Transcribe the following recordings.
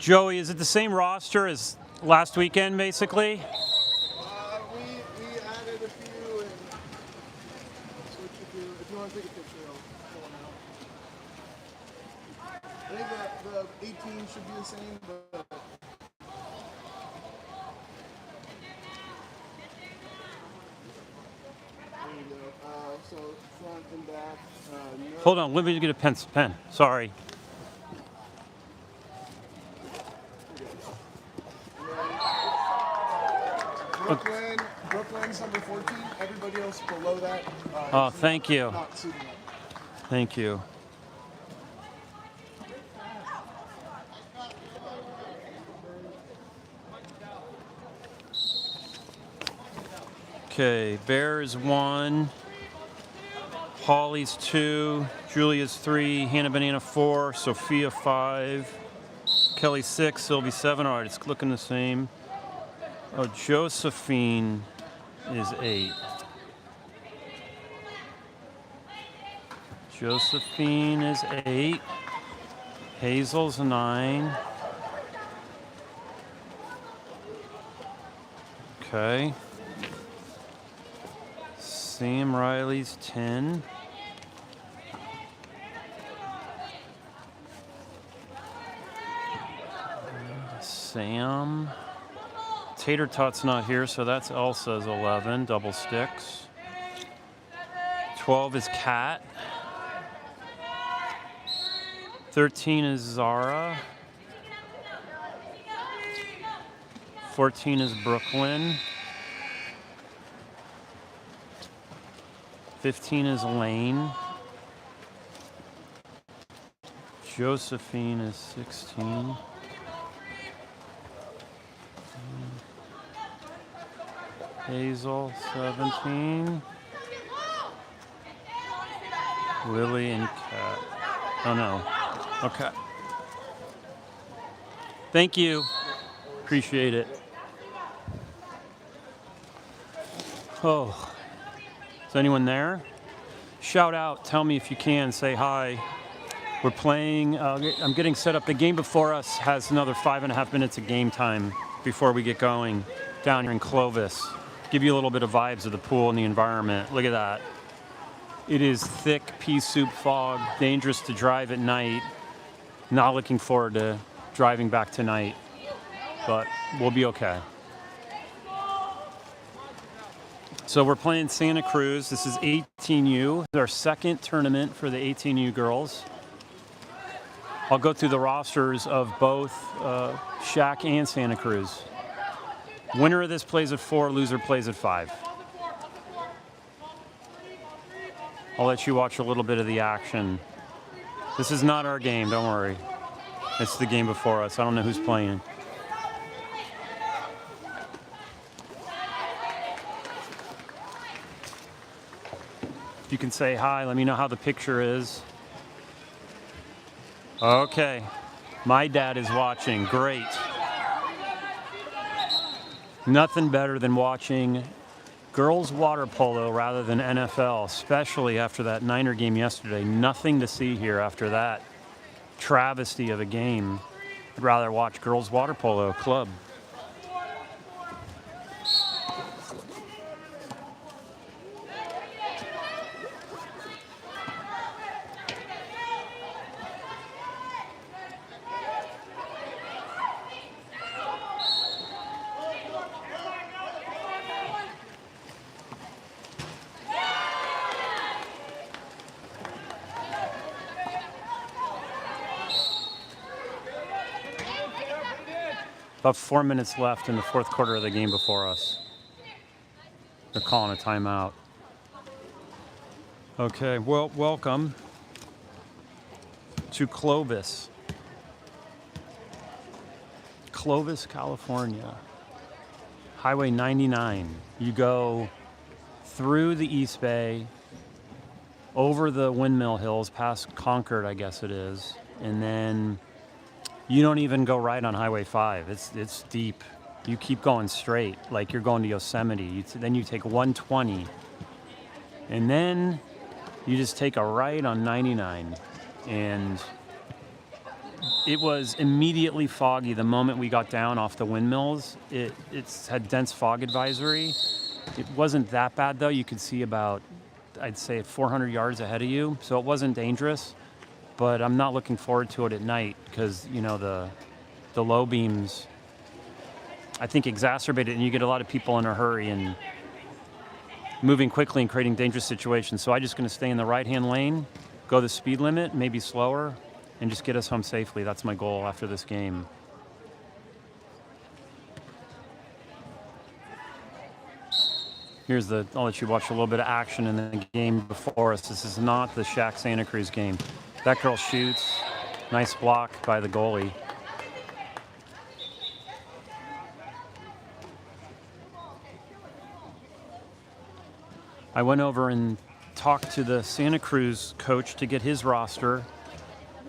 Joey, is it the same roster as last weekend, basically? We added a few and switched a few. If you want to take a picture, I'll pull them out. I think that the 18 should be the same, but there you go. So front and back. No. Hold on, let me get a pen. Sorry. Brooklyn's number 14. Everybody else below that. Oh, thank you. Not suiting up. Thank you. Okay, Bear is 1. Holly's 2. Julia's 3. Hannah Banana 4. Sophia 5. Kelly 6. Sylvie 7. All right, it's looking the same. Oh, Josephine is 8. Josephine is 8. Hazel's 9. Okay. Sam Riley's 10. Sam. Tater Tot's not here, so that's Elsa's 11, double sticks. 12 is Kat. 13 is Zara. 14 is Brooklyn. 15 is Lane. Josephine is 16. Hazel, 17. Lily and Kat. Oh no. Okay. Thank you. Appreciate it. Oh. Is anyone there? Shout out. Tell me if you can. Say hi. We're playing. I'm getting set up. The game before us has another 5.5 minutes of game time before we get going down here in Clovis. Give you a little bit of vibes of the pool and the environment. Look at that. It is thick pea soup fog, dangerous to drive at night. Not looking forward to driving back tonight, but we'll be okay. So we're playing Santa Cruz. This is 18U, our second tournament for the 18U girls. I'll go through the rosters of both SHAQ and Santa Cruz. Winner of this plays at 4, loser plays at 5. I'll let you watch a little bit of the action. This is not our game, don't worry. It's the game before us. I don't know who's playing. If you can say hi, let me know how the picture is. Okay. My dad is watching. Great. Nothing better than watching girls water polo rather than NFL, especially after that Niner game yesterday. Nothing to see here after that travesty of a game. I'd rather watch girls water polo club. About 4 minutes left in the fourth quarter of the game before us. They're calling a timeout. Okay, well, welcome to Clovis. Clovis, California. Highway 99. You go through the East Bay, over the Windmill Hills, past Concord, I guess it is, and then you don't even go right on Highway 5. It's deep. You keep going straight, like you're going to Yosemite. Then you take 120, and then you just take a right on 99. And It was immediately foggy the moment we got down off the windmills. It's had dense fog advisory. It wasn't that bad though. You could see about, I'd say 400 yards ahead of you. So it wasn't dangerous, but I'm not looking forward to it at night because, you know, the low beams, I think, exacerbate it, and you get a lot of people in a hurry and moving quickly and creating dangerous situations. So I'm just going to stay in the right-hand lane, go the speed limit, maybe slower, and just get us home safely. That's my goal after this game. I'll let you watch a little bit of action in the game before us. This is not the SHAQ Santa Cruz game. That girl shoots. Nice block by the goalie. I went over and talked to the Santa Cruz coach to get his roster,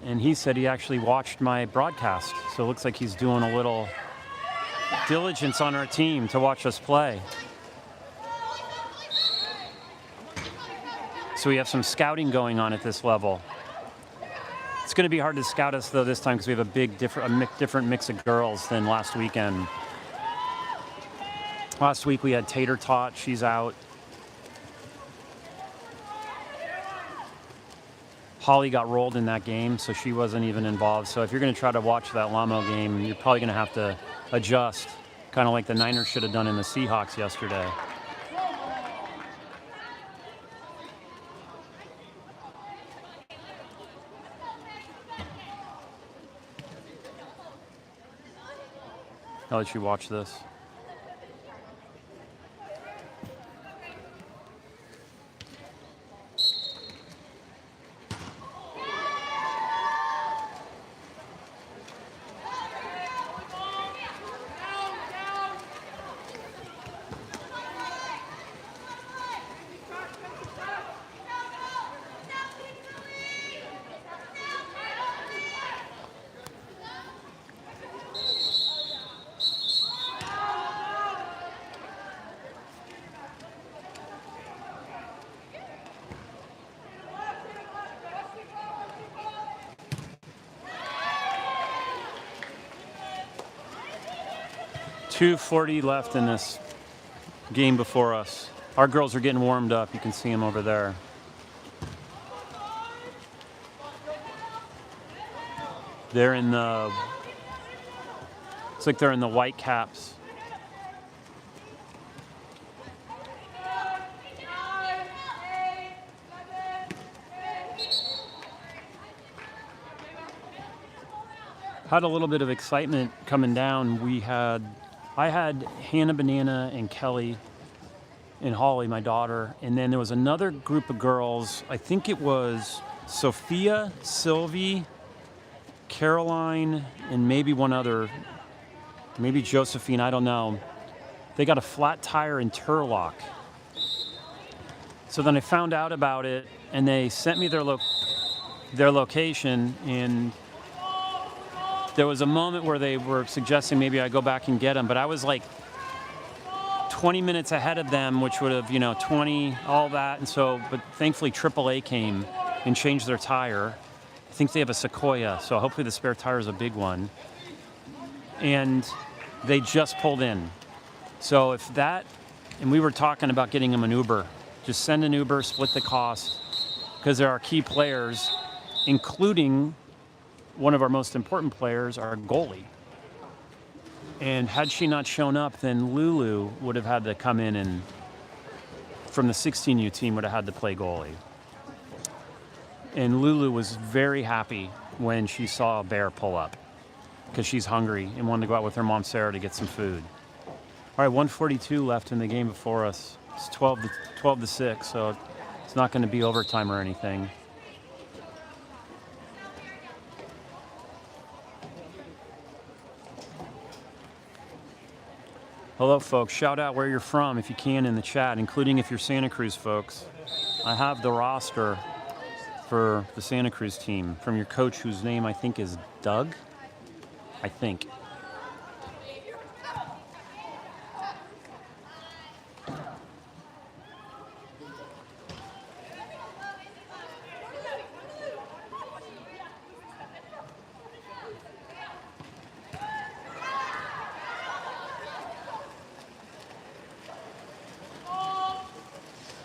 and he said he actually watched my broadcast. So it looks like he's doing a little diligence on our team to watch us play. So we have some scouting going on at this level. It's going to be hard to scout us though this time because we have a different mix of girls than last weekend. Last week we had Tater Tot, she's out. Holly got rolled in that game, so she wasn't even involved. So if you're going to try to watch that Lamo game, you're probably going to have to adjust, kind of like the Niners should have done in the Seahawks yesterday. I'll let you watch this. .240 left in this game before us. Our girls are getting warmed up. You can see them over there. They're in the, it's like they're in the white caps. Had a little bit of excitement coming down. I had Hannah Banana and Kelly and Holly, my daughter, and then there was another group of girls. I think it was Sophia, Sylvie, Caroline, and maybe one other, maybe Josephine, I don't know. They got a flat tire in Turlock. So then I found out about it, and they sent me their location, and there was a moment where they were suggesting maybe I go back and get them, but I was like 20 minutes ahead of them, which would have, 20, all that. And so, but thankfully AAA came and changed their tire. I think they have a Sequoia, so hopefully the spare tire is a big one. And they just pulled in. So if that, and we were talking about getting them an Uber, just send an Uber, split the cost, because there are key players, including one of our most important players, our goalie. And had she not shown up, then Lulu would have had to come in and, from the 16U team, would have had to play goalie. And Lulu was very happy when she saw a bear pull up because she's hungry and wanted to go out with her mom, Sarah, to get some food. All right, 1:42 left in the game before us. It's 12 to 6, so it's not going to be overtime or anything. Hello, folks. Shout out where you're from if you can in the chat, including if you're Santa Cruz folks. I have the roster for the Santa Cruz team from your coach, whose name I think is Doug. I think.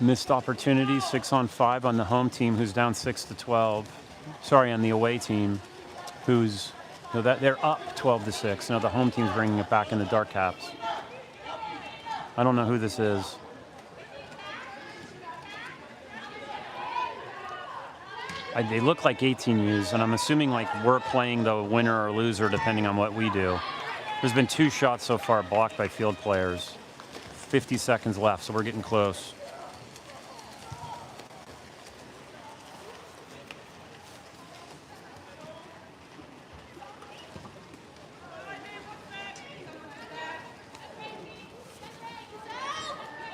Missed opportunity, 6-on-5 on the home team, who's down 6-12. Sorry, on the away team, who's that they're up 12-6. Now the home team's bringing it back in the dark caps. I don't know who this is. They look like 18Us, and I'm assuming like we're playing the winner or loser depending on what we do. There's been 2 shots so far blocked by field players. 50 seconds left, so we're getting close.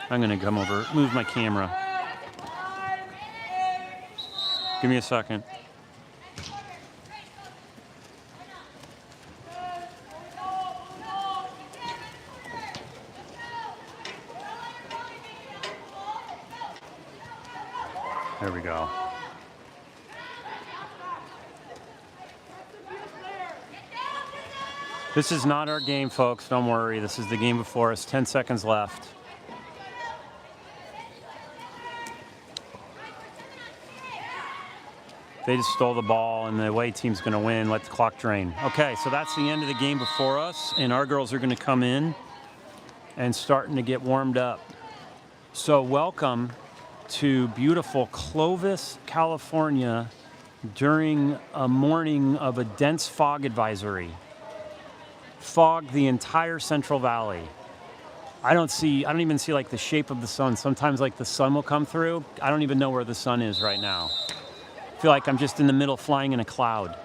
I'm gonna come over, move my camera. Give me a second. There we go. This is not our game, folks. Don't worry. This is the game before us. 10 seconds left. They just stole the ball, and the away team's going to win. Let the clock drain. Okay, so that's the end of the game before us, and our girls are going to come in and starting to get warmed up. So welcome to beautiful Clovis, California, during a morning of a dense fog advisory. Fog the entire Central Valley. I don't even see like the shape of the sun. Sometimes like the sun will come through. I don't even know where the sun is right now. I feel like I'm just in the middle flying in a cloud.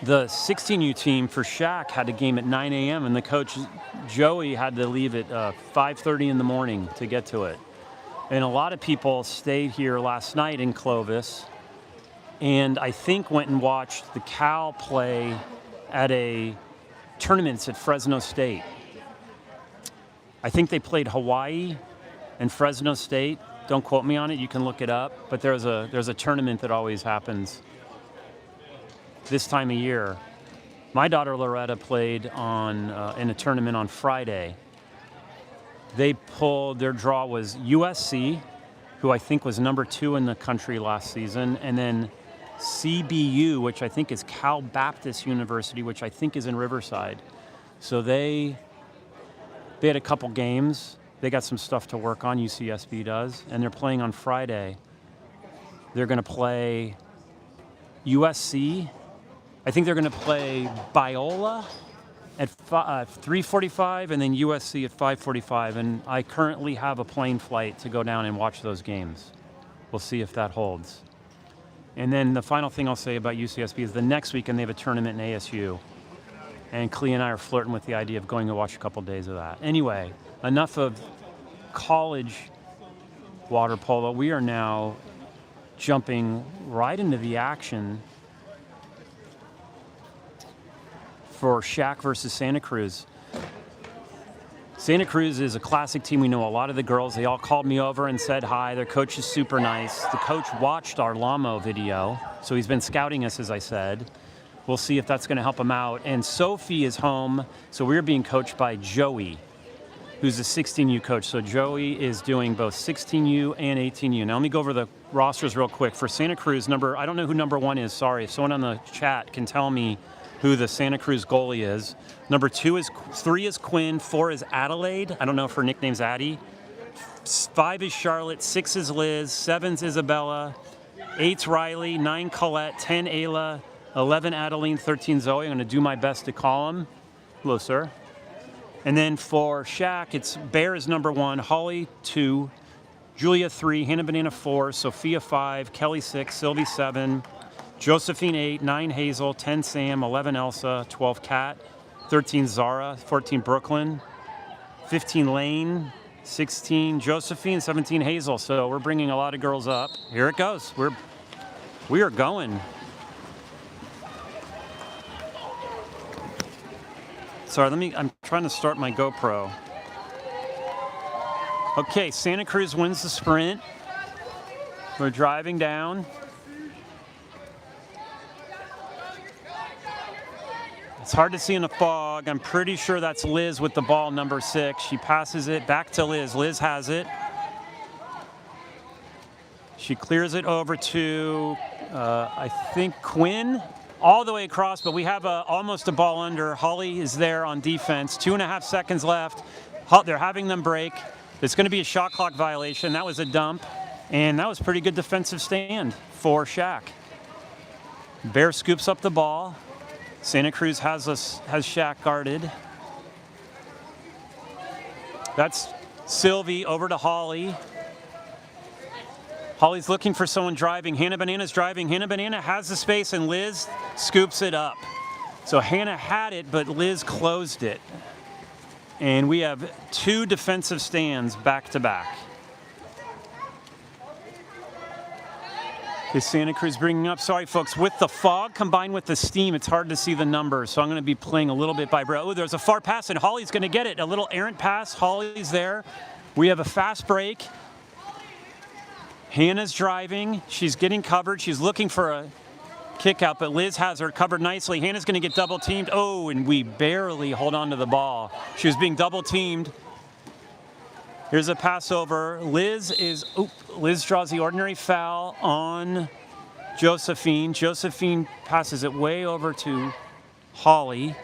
The 16U team for SHAQ had a game at 9 a.m. and the coach, Joey, had to leave at 5:30 in the morning to get to it. And a lot of people stayed here last night in Clovis and I think went and watched the Cal play at a tournament at Fresno State. I think they played Hawaii and Fresno State. Don't quote me on it, you can look it up. But there's a tournament that always happens this time of year. My daughter Loretta played in a tournament on Friday. Their draw was USC, who I think was number 2 in the country last season, and then CBU, which I think is Cal Baptist University, which I think is in Riverside. So they had a couple games. They got some stuff to work on, UCSB does, and they're playing on Friday. They're going to play USC. I think they're going to play Biola at 3:45 and then USC at 5:45. And I currently have a plane flight to go down and watch those games. We'll see if that holds. And then the final thing I'll say about UCSB is the next weekend they have a tournament in ASU. And Clea and I are flirting with the idea of going to watch a couple days of that. Anyway, enough of college water polo. We are now jumping right into the action for SHAQ versus Santa Cruz. Santa Cruz is a classic team. We know a lot of the girls. They all called me over and said hi. Their coach is super nice. The coach watched our Lamo video, so he's been scouting us, as I said. We'll see if that's going to help him out. And Sophie is home, so we're being coached by Joey, who's a 16U coach. So Joey is doing both 16U and 18U. Now let me go over the rosters real quick. For Santa Cruz, I don't know who number 1 is, sorry. If someone on the chat can tell me who the Santa Cruz goalie is. Number 3 is Quinn, 4 is Adelaide. I don't know if her nickname's Addie. 5 is Charlotte, 6 is Liz, 7's Isabella, 8's Riley, 9 Colette, 10 Ayla, 11 Adeline, 13 Zoe. I'm going to do my best to call them. Hello, sir. And then for SHAQ, it's Bear is number 1, Holly 2, Julia 3, Hannah Banana 4, Sophia 5, Kelly 6, Sylvie 7, Josephine 8, 9 Hazel, 10 Sam, 11 Elsa, 12 Kat, 13 Zara, 14 Brooklyn, 15 Lane, 16 Josephine, 17 Hazel. So we're bringing a lot of girls up. Here it goes. We are going. Sorry, I'm trying to start my GoPro. Okay, Santa Cruz wins the sprint. We're driving down. It's hard to see in the fog. I'm pretty sure that's Liz with the ball, number 6. She passes it back to Liz. Liz has it. She clears it over to, I think, Quinn, all the way across, but we have almost a ball under. Holly is there on defense. 2.5 seconds left. They're having them break. It's going to be a shot clock violation. That was a dump, and that was a pretty good defensive stand for SHAQ. Bear scoops up the ball. Santa Cruz has SHAQ guarded. That's Sylvie over to Holly. Holly's looking for someone driving. Hannah Banana's driving. Hannah Banana has the space, and Liz scoops it up. So Hannah had it, but Liz closed it. And we have 2 defensive stands back to back. Is Santa Cruz bringing up? Sorry, folks. With the fog combined with the steam, it's hard to see the numbers. So I'm going to be playing a little bit by bro. Oh, there's a far pass, and Holly's going to get it. A little errant pass. Holly's there. We have a fast break. Hannah's driving. She's getting covered. She's looking for a kick out, but Liz has her covered nicely. Hannah's going to get double teamed. Oh, and we barely hold on to the ball. She was being double teamed. Here's a pass over. Liz draws the ordinary foul on Josephine. Josephine passes it way over to Holly.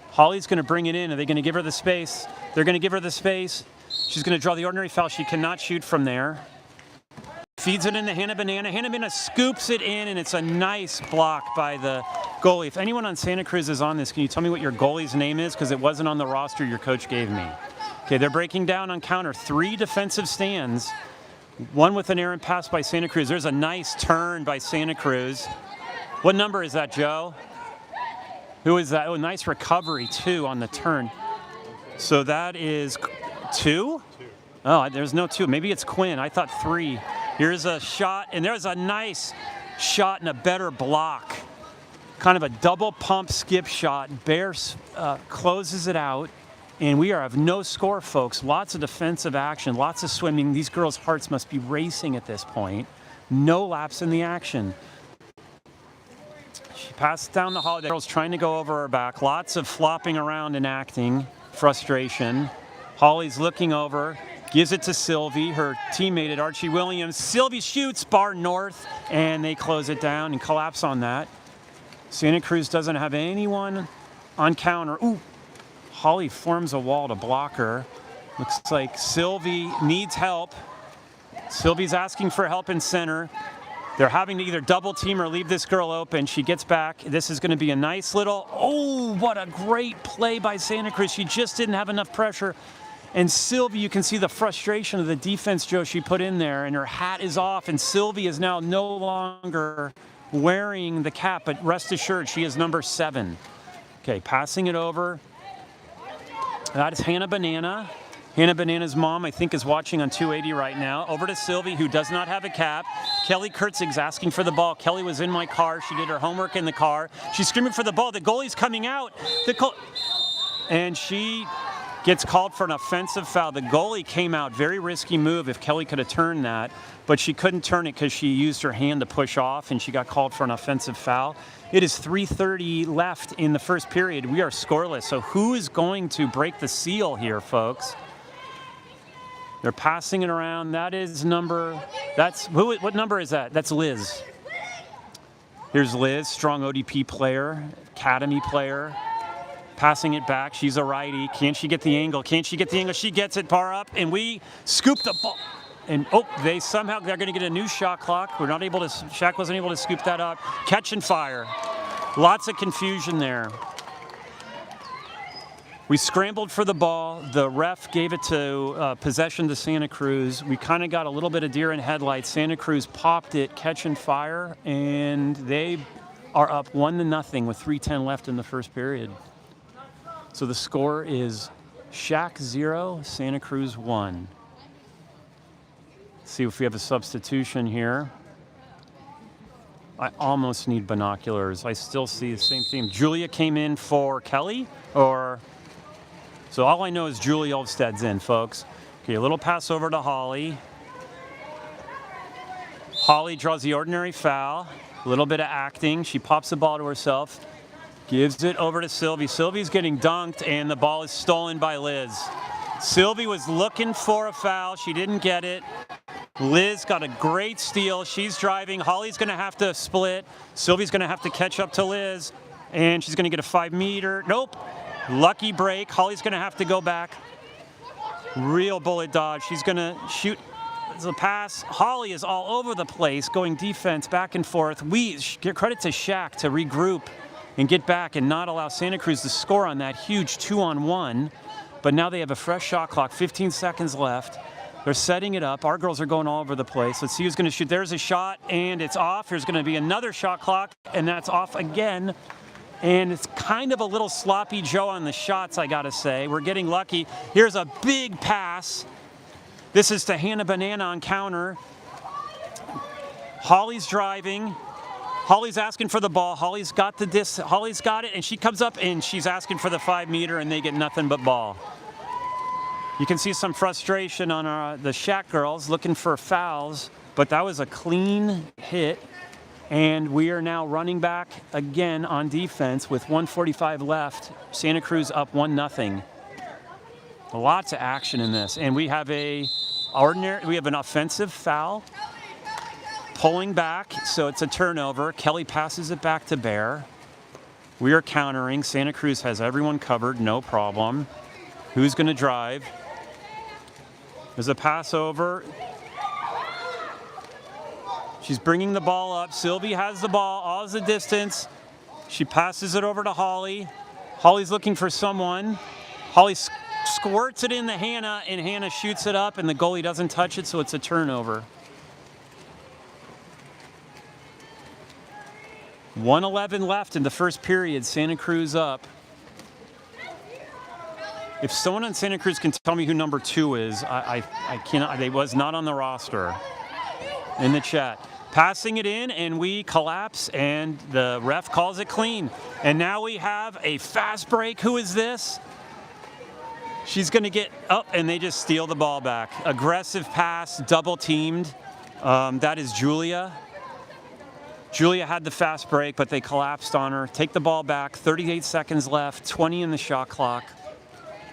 Holly's going to bring it in. Are they going to give her the space? They're going to give her the space. She's going to draw the ordinary foul. She cannot shoot from there. Feeds it into Hannah Banana. Hannah Banana scoops it in, and it's a nice block by the goalie. If anyone on Santa Cruz is on this, can you tell me what your goalie's name is? Because it wasn't on the roster your coach gave me. Okay, they're breaking down on counter. 3 defensive stands. 1 with an errant pass by Santa Cruz. There's a nice turn by Santa Cruz. What number is that, Joe? Who is that? Oh, nice recovery, too, on the turn. So that is 2? Oh, there's no 2. Maybe it's Quinn. I thought 3. Here's a shot, and there's a nice shot and a better block. Kind of a double pump skip shot. Bears closes it out, and we have no score, folks. Lots of defensive action, lots of swimming. These girls' hearts must be racing at this point. No lapse in the action. She passes down the hall. The girl's trying to go over her back. Lots of flopping around and acting. Frustration. Holly's looking over. Gives it to Sylvie, her teammate at Archie Williams. Sylvie shoots, bar north, and they close it down and collapse on that. Santa Cruz doesn't have anyone on counter. Ooh, Holly forms a wall to block her. Looks like Sylvie needs help. Sylvie's asking for help in center. They're having to either double team or leave this girl open. She gets back. This is going to be a nice little, oh, what a great play by Santa Cruz. She just didn't have enough pressure. And Sylvie, you can see the frustration of the defense, Joe, she put in there, and her hat is off, and Sylvie is now no longer wearing the cap, but rest assured, she is number 7. Okay, passing it over. That is Hannah Banana. Hannah Banana's mom, I think, is watching on 280 right now. Over to Sylvie, who does not have a cap. Kelly Kurtzig's asking for the ball. Kelly was in my car. She did her homework in the car. She's screaming for the ball. The goalie's coming out. And she gets called for an offensive foul. The goalie came out, very risky move if Kelly could have turned that, but she couldn't turn it because she used her hand to push off, and she got called for an offensive foul. It is 3:30 left in the first period. We are scoreless, so who is going to break the seal here, folks? They're passing it around. That is what number is that? That's Liz. Here's Liz, strong ODP player, academy player. Passing it back. She's a righty. Can she get the angle? Can she get the angle? She gets it far up, and we scoop the ball. And they're going to get a new shot clock. We're not able to. SHAQ wasn't able to scoop that up. Catch and fire. Lots of confusion there. We scrambled for the ball. The ref gave it to possession to Santa Cruz. We kind of got a little bit of deer in headlights. Santa Cruz popped it, catch and fire, and they are up 1-0 with 3:10 left in the first period. So the score is SHAQ 0, Santa Cruz 1. Let's see if we have a substitution here. I almost need binoculars. I still see the same theme. Julia came in for Kelly, so all I know is Julie Olvsted's in, folks. Okay, a little pass over to Holly. Holly draws the ordinary foul. A little bit of acting. She pops the ball to herself. Gives it over to Sylvie. Sylvie's getting dunked, and the ball is stolen by Liz. Sylvie was looking for a foul. She didn't get it. Liz got a great steal. She's driving. Holly's going to have to split. Sylvie's going to have to catch up to Liz, and she's going to get a 5-meter. Nope. Lucky break. Holly's going to have to go back. Real bullet dodge. She's going to shoot the pass. Holly is all over the place, going defense back and forth. We give credit to SHAQ to regroup and get back and not allow Santa Cruz to score on that huge 2-on-1. But now they have a fresh shot clock, 15 seconds left. They're setting it up. Our girls are going all over the place. Let's see who's going to shoot. There's a shot, and it's off. There's going to be another shot clock, and that's off again. And it's kind of a little sloppy Joe on the shots, I got to say. We're getting lucky. Here's a big pass. This is to Hannah Banana on counter. Holly's driving. Holly's asking for the ball. Holly's got Holly's got it, and she comes up, and she's asking for the 5-meter, and they get nothing but ball. You can see some frustration on the SHAQ girls looking for fouls, but that was a clean hit. And we are now running back again on defense with 1:45 left. Santa Cruz up 1-0. Lots of action in this, and we have an offensive foul. Pulling back, so it's a turnover. Kelly passes it back to Bear. We are countering. Santa Cruz has everyone covered, no problem. Who's going to drive? There's a pass over. She's bringing the ball up. Sylvie has the ball, all the distance. She passes it over to Holly. Holly's looking for someone. Holly squirts it into Hannah, and Hannah shoots it up, and the goalie doesn't touch it, so it's a turnover. 1:11 left in the first period. Santa Cruz up. If someone on Santa Cruz can tell me who number 2 is, I cannot. They was not on the roster. In the chat. Passing it in, and we collapse, and the ref calls it clean. And now we have a fast break. Who is this? She's going to get up, and they just steal the ball back. Aggressive pass, double teamed. That is Julia. Julia had the fast break, but they collapsed on her. Take the ball back, 38 seconds left, 20 in the shot clock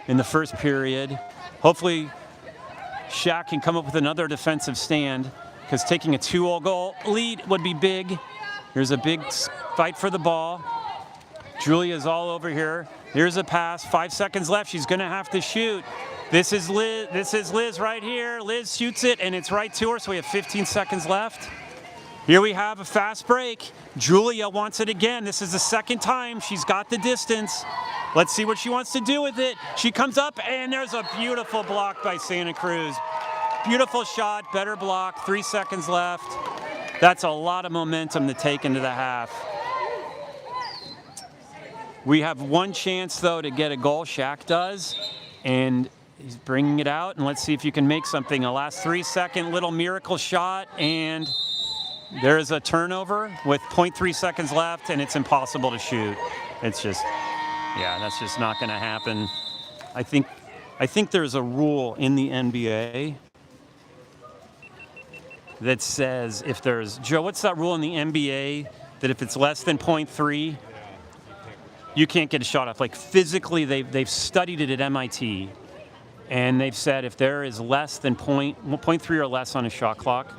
in the first period. Hopefully, SHAQ can come up with another defensive stand, because taking a 2-goal lead would be big. Here's a big fight for the ball. Julia's all over here. Here's a pass, 5 seconds left. She's gonna have to shoot. This is Liz right here. Liz shoots it, and it's right to her, so we have 15 seconds left. Here we have a fast break. Julia wants it again. This is the second time she's got the distance. Let's see what she wants to do with it. She comes up, and there's a beautiful block by Santa Cruz. Beautiful shot, better block, 3 seconds left. That's a lot of momentum to take into the half. We have one chance, though, to get a goal. SHAQ does, and he's bringing it out, and let's see if you can make something. A last 3-second little miracle shot, and there's a turnover with 0.3 seconds left, and it's impossible to shoot. It's just, yeah, that's just not going to happen. I think there's a rule in the NBA that says if there's, Joe, what's that rule in the NBA that if it's less than 0.3, you can't get a shot off? Like physically, they've studied it at MIT, and they've said if there is less than 0.3 or less on a shot clock,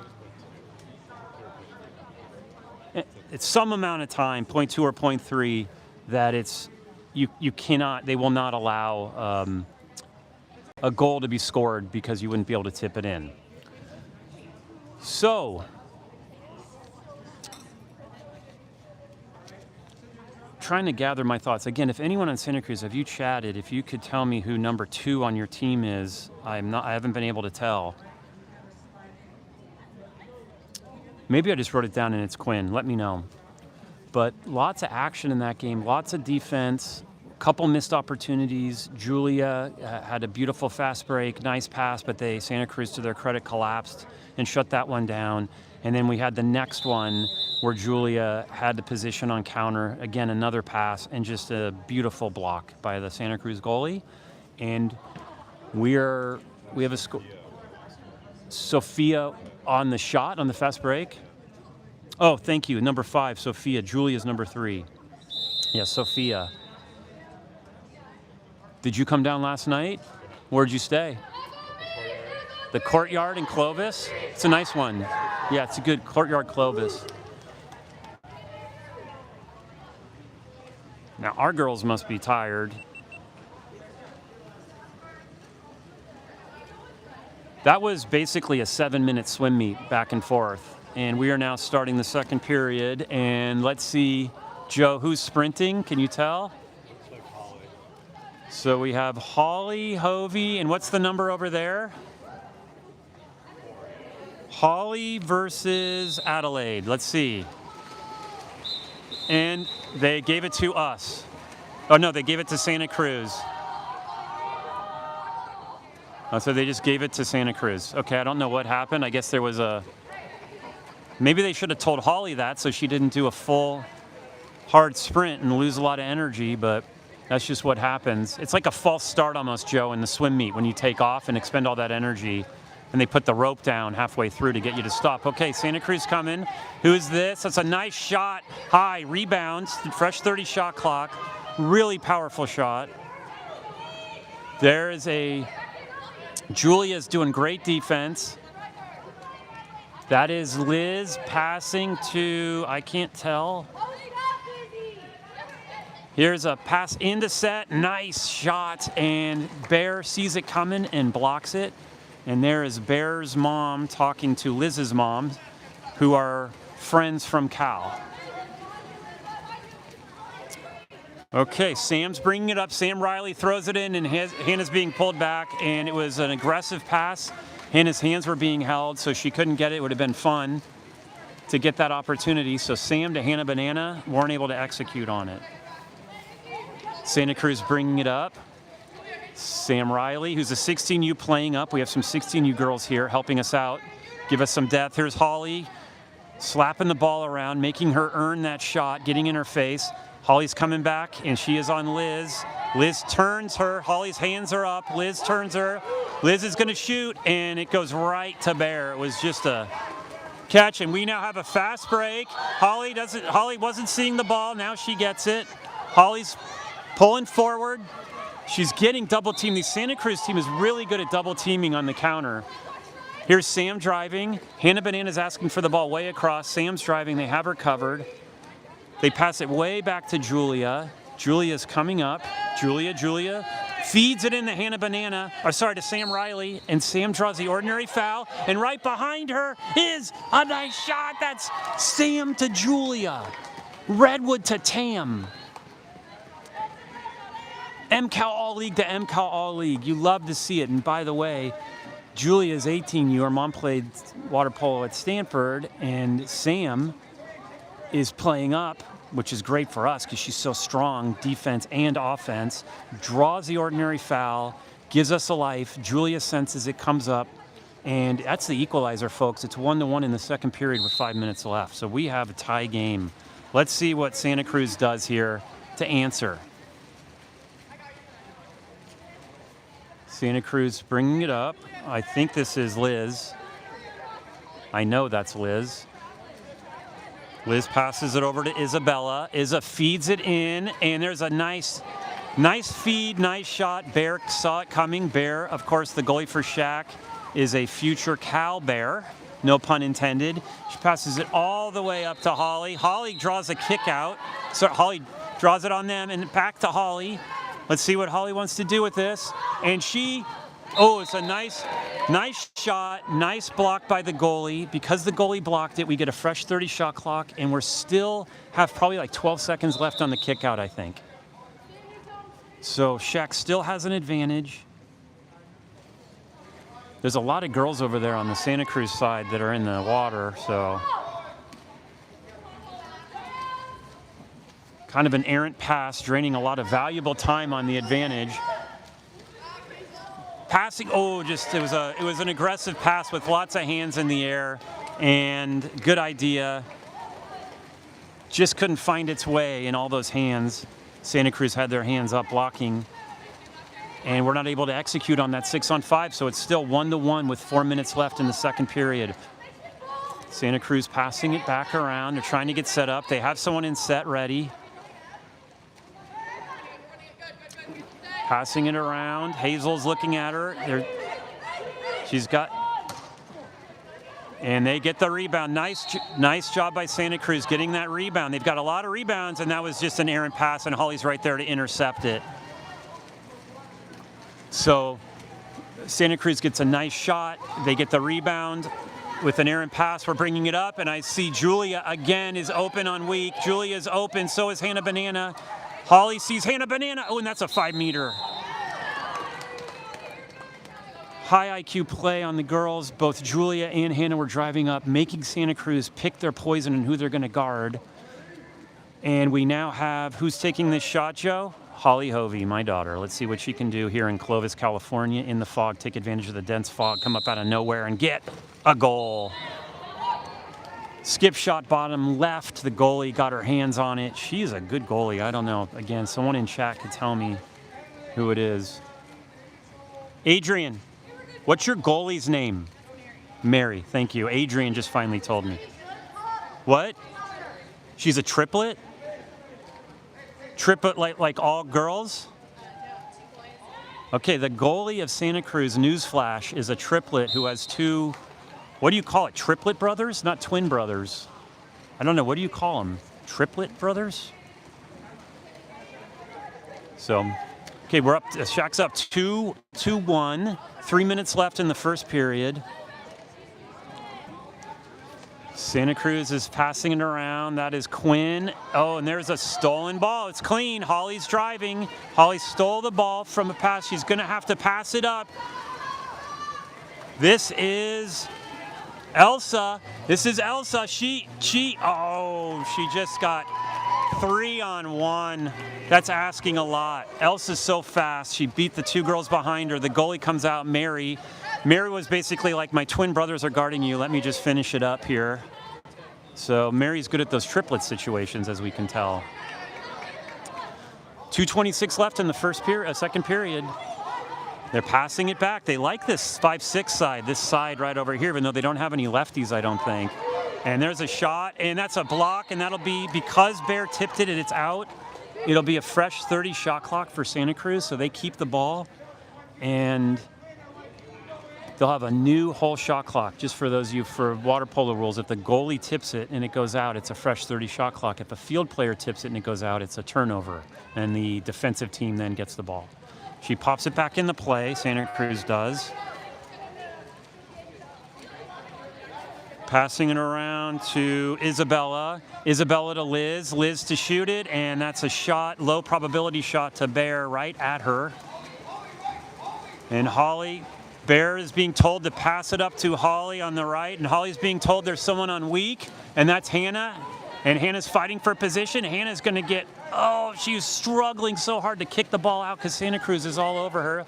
it's some amount of time, 0.2 or 0.3, that it's you cannot, they will not allow a goal to be scored because you wouldn't be able to tip it in. So, trying to gather my thoughts. Again, if anyone on Santa Cruz, have you chatted? If you could tell me who number 2 on your team is, I haven't been able to tell. Maybe I just wrote it down and it's Quinn. Let me know. But lots of action in that game, lots of defense, couple missed opportunities. Julia had a beautiful fast break, nice pass, but Santa Cruz, to their credit, collapsed and shut that one down. And then we had the next one where Julia had the position on counter. Again, another pass and just a beautiful block by the Santa Cruz goalie. And we have a score. Sophia on the shot, on the fast break. Oh, thank you. Number 5, Sophia. Julia's number 3. Yeah, Sophia. Did you come down last night? Where'd you stay? The Courtyard in Clovis? It's a nice one. Yeah, it's a good Courtyard Clovis. Now, our girls must be tired. That was basically a 7-minute swim meet back and forth. And we are now starting the second period. And let's see, Joe, who's sprinting? Can you tell? Looks like Holly. So we have Holly, Hovey, and what's the number over there? Holly versus Adelaide. Let's see. And they gave it to us. Oh, no, they gave it to Santa Cruz. Oh, so they just gave it to Santa Cruz. Okay, I don't know what happened. I guess there was a... Maybe they should have told Holly that so she didn't do a full hard sprint and lose a lot of energy, but that's just what happens. It's like a false start almost, Joe, in the swim meet when you take off and expend all that energy and they put the rope down halfway through to get you to stop. Okay, Santa Cruz coming. Who is this? That's a nice shot. High, rebounds, fresh 30 shot clock. Really powerful shot. There is a... Julia's doing great defense. That is Liz passing to, I can't tell. Here's a pass into set, nice shot, and Bear sees it coming and blocks it. And there is Bear's mom talking to Liz's mom, who are friends from Cal. Okay, Sam's bringing it up. Sam Riley throws it in, and Hannah's being pulled back, and it was an aggressive pass. Hannah's hands were being held, so she couldn't get it. It would have been fun to get that opportunity. So Sam to Hannah Banana weren't able to execute on it. Santa Cruz bringing it up. Sam Riley, who's a 16U playing up. We have some 16U girls here helping us out, give us some depth. Here's Holly slapping the ball around, making her earn that shot, getting in her face. Holly's coming back, and she is on Liz. Liz turns her. Holly's hands are up. Liz turns her. Liz is going to shoot, and it goes right to Bear. It was just a catch, and we now have a fast break. Holly wasn't seeing the ball. Now she gets it. Holly's pulling forward. She's getting double teamed. The Santa Cruz team is really good at double teaming on the counter. Here's Sam driving. Hannah Banana's asking for the ball way across. Sam's driving. They have her covered. They pass it way back to Julia. Julia's coming up. Julia feeds it in to Hannah Banana, to Sam Riley, and Sam draws the ordinary foul, and right behind her is a nice shot. That's Sam to Julia. Redwood to Tam. MCal All-League to MCal All-League. You love to see it. And by the way, Julia's 18U. Her mom played water polo at Stanford, and Sam is playing up, which is great for us because she's so strong, defense and offense, draws the ordinary foul, gives us a life. Julia senses it, comes up, and that's the equalizer, folks. It's 1-1 in the second period with 5 minutes left. So we have a tie game. Let's see what Santa Cruz does here to answer. Santa Cruz bringing it up. I think this is Liz. I know that's Liz. Liz passes it over to Isabella. Isa feeds it in, and there's a nice feed, nice shot. Bear saw it coming. Bear, of course, the goalie for SHAQ, is a future Cal Bear. No pun intended. She passes it all the way up to Holly. Holly draws a kick out. So Holly draws it on them and back to Holly. Let's see what Holly wants to do with this. And it's a nice shot, nice block by the goalie. Because the goalie blocked it, we get a fresh 30 shot clock, and we're still have probably like 12 seconds left on the kick out, I think. So SHAQ still has an advantage. There's a lot of girls over there on the Santa Cruz side that are in the water, so. Kind of an errant pass, draining a lot of valuable time on the advantage. Passing, it was an aggressive pass with lots of hands in the air, and good idea. Just couldn't find its way in all those hands. Santa Cruz had their hands up blocking, and we're not able to execute on that 6-on-5, so it's still 1-1 with 4 minutes left in the second period. Santa Cruz passing it back around. They're trying to get set up. They have someone in set ready. passing it around. Hazel's looking at her. She's got, and they get the rebound. Nice job by Santa Cruz getting that rebound. They've got a lot of rebounds, and that was just an errant pass, and Holly's right there to intercept it. So Santa Cruz gets a nice shot. They get the rebound with an errant pass. We're bringing it up, and I see Julia again is open on weak. Julia's open, so is Hannah Banana. Holly sees Hannah Banana. Oh, and that's a 5-meter. High IQ play on the girls. Both Julia and Hannah were driving up, making Santa Cruz pick their poison and who they're going to guard. And we now have, who's taking this shot, Joe? Holly Hovey, my daughter. Let's see what she can do here in Clovis, California, in the fog. Take advantage of the dense fog, come up out of nowhere and get a goal. Skip shot bottom left. The goalie got her hands on it. She's a good goalie. I don't know. Again, someone in chat could tell me who it is. Adrian, what's your goalie's name? Mary, thank you. Adrian just finally told me. What? She's a triplet? Triplet like all girls? Okay, the goalie of Santa Cruz, newsflash, is a triplet who has two, what do you call it? Triplet brothers? Not twin brothers. I don't know, what do you call them? Triplet brothers? So, okay, we're up, SHAQ's up 2-1. 3 minutes left in the first period. Santa Cruz is passing it around. That is Quinn. Oh, and there's a stolen ball. It's clean. Holly's driving. Holly stole the ball from a pass. She's going to have to pass it up. This is Elsa. This is Elsa. She just got 3-on-1. That's asking a lot. Elsa's so fast. She beat the two girls behind her. The goalie comes out, Mary. Mary was basically like, my twin brothers are guarding you. Let me just finish it up here. So Mary's good at those triplet situations, as we can tell. 2:26 left in the second period. They're passing it back. They like this 5-6 side, this side right over here, even though they don't have any lefties, I don't think. And there's a shot, and that's a block, and that'll be, because Bear tipped it and it's out, it'll be a fresh 30 shot clock for Santa Cruz, so they keep the ball. And they'll have a new whole shot clock, just for those of you for water polo rules. If the goalie tips it and it goes out, it's a fresh 30 shot clock. If a field player tips it and it goes out, it's a turnover, and the defensive team then gets the ball. She pops it back into play, Santa Cruz does. Passing it around to Isabella. Isabella to Liz. Liz to shoot it, and that's a shot, low probability shot to Bear right at her. And Holly, Bear is being told to pass it up to Holly on the right, and Holly's being told there's someone on weak, and that's Hannah. And Hannah's fighting for position. Hannah's going to get, oh, she's struggling so hard to kick the ball out because Santa Cruz is all over her.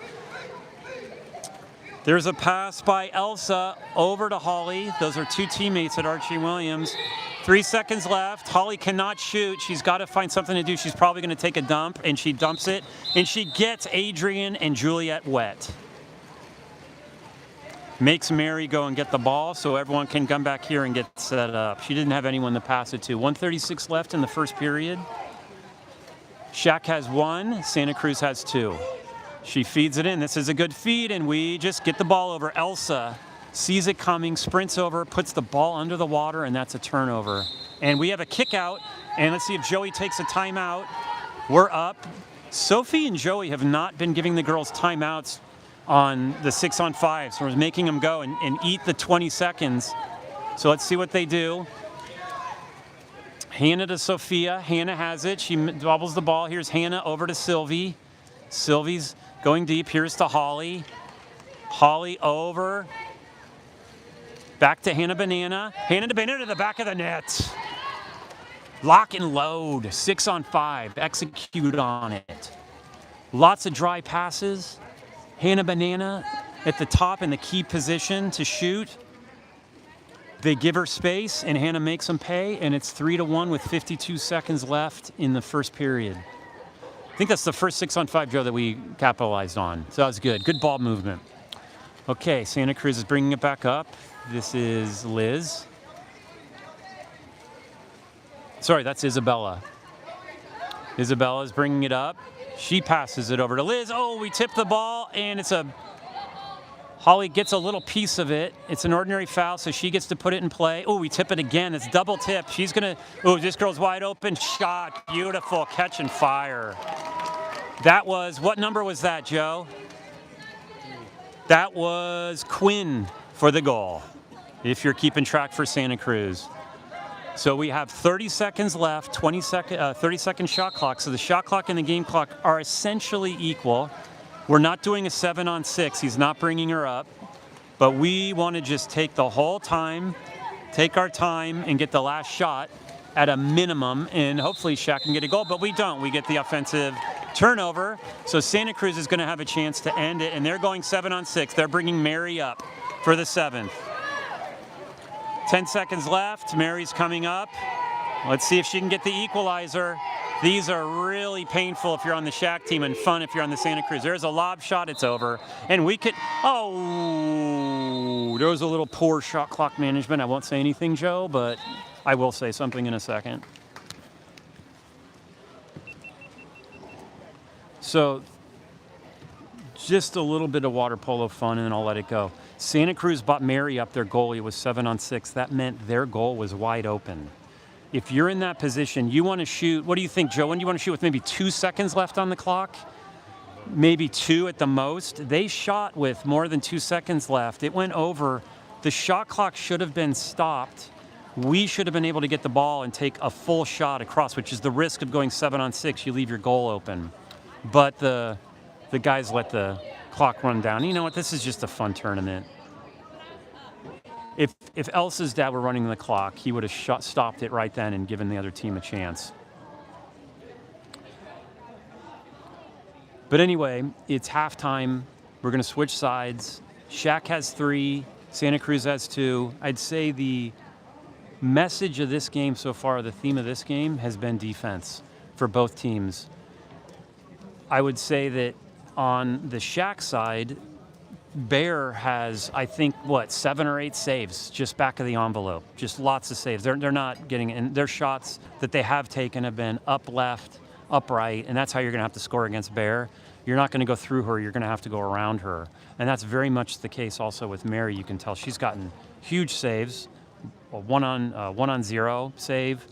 There's a pass by Elsa over to Holly. Those are two teammates at Archie Williams. 3 seconds left. Holly cannot shoot. She's got to find something to do. She's probably going to take a dump, and she dumps it. And she gets Adrian and Juliet wet. Makes Mary go and get the ball so everyone can come back here and get set up. She didn't have anyone to pass it to. 1:36 left in the first period. SHAQ has 1. Santa Cruz has 2. She feeds it in. This is a good feed, and we just get the ball over. Elsa sees it coming, sprints over, puts the ball under the water, and that's a turnover. And we have a kick out, and let's see if Joey takes a timeout. We're up. Sophie and Joey have not been giving the girls timeouts on the 6-on-5, so we're making them go and eat the 20 seconds. So let's see what they do. Hannah to Sophia. Hannah has it. She bobbles the ball. Here's Hannah over to Sylvie. Sylvie's going deep. Here's to Holly. Holly over. Back to Hannah Banana. Hannah Banana to the back of the net. Lock and load. 6-on-5. Execute on it. Lots of dry passes. Hannah Banana at the top in the key position to shoot. They give her space, and Hannah makes them pay, and it's 3-1 with 52 seconds left in the first period. I think that's the first 6-on-5, Joe, that we capitalized on. So that was good. Good ball movement. Okay, Santa Cruz is bringing it back up. This is Liz. Sorry, that's Isabella. Isabella's bringing it up. She passes it over to Liz. Oh, we tip the ball, and Holly gets a little piece of it. It's an ordinary foul, so she gets to put it in play. Oh, we tip it again. It's double tip. She's going to, oh, this girl's wide open. Shot. Beautiful. Catch and fire. That was, what number was that, Joe? That was Quinn for the goal, if you're keeping track for Santa Cruz. So we have 30 seconds left, 30-second shot clock. So the shot clock and the game clock are essentially equal. We're not doing a 7-on-6. He's not bringing her up. But we want to just take the whole time, take our time, and get the last shot at a minimum. And hopefully SHAQ can get a goal, but we don't. We get the offensive turnover. So Santa Cruz is going to have a chance to end it. And they're going 7-on-6. They're bringing Mary up for the 7th. 10 seconds left. Mary's coming up. Let's see if she can get the equalizer. These are really painful if you're on the SHAQ team and fun if you're on the Santa Cruz. There's a lob shot, it's over. And we could, oh, there was a little poor shot clock management. I won't say anything, Joe, but I will say something in a second. So just a little bit of water polo fun and then I'll let it go. Santa Cruz bought Mary up, their goalie was 7-on-6. That meant their goal was wide open. If you're in that position, you want to shoot, what do you think, Joe? When do you want to shoot with maybe 2 seconds left on the clock? Maybe 2 at the most. They shot with more than 2 seconds left. It went over. The shot clock should have been stopped. We should have been able to get the ball and take a full shot across, which is the risk of going 7-on-6. You leave your goal open. But the guys let the clock run down. You know what? This is just a fun tournament. If Elsa's dad were running the clock, he would have stopped it right then and given the other team a chance. But anyway, it's halftime. We're going to switch sides. SHAQ has 3. Santa Cruz has 2. I'd say the message of this game so far, the theme of this game, has been defense for both teams. I would say that on the SHAQ side, Bear has, I think, 7 or 8 saves just back of the envelope. Just lots of saves. They're not getting in. Their shots that they have taken have been up left, up right, and that's how you're going to have to score against Bear. You're not going to go through her. You're going to have to go around her. And that's very much the case also with Mary. You can tell she's gotten huge saves. A 1-on-0 save.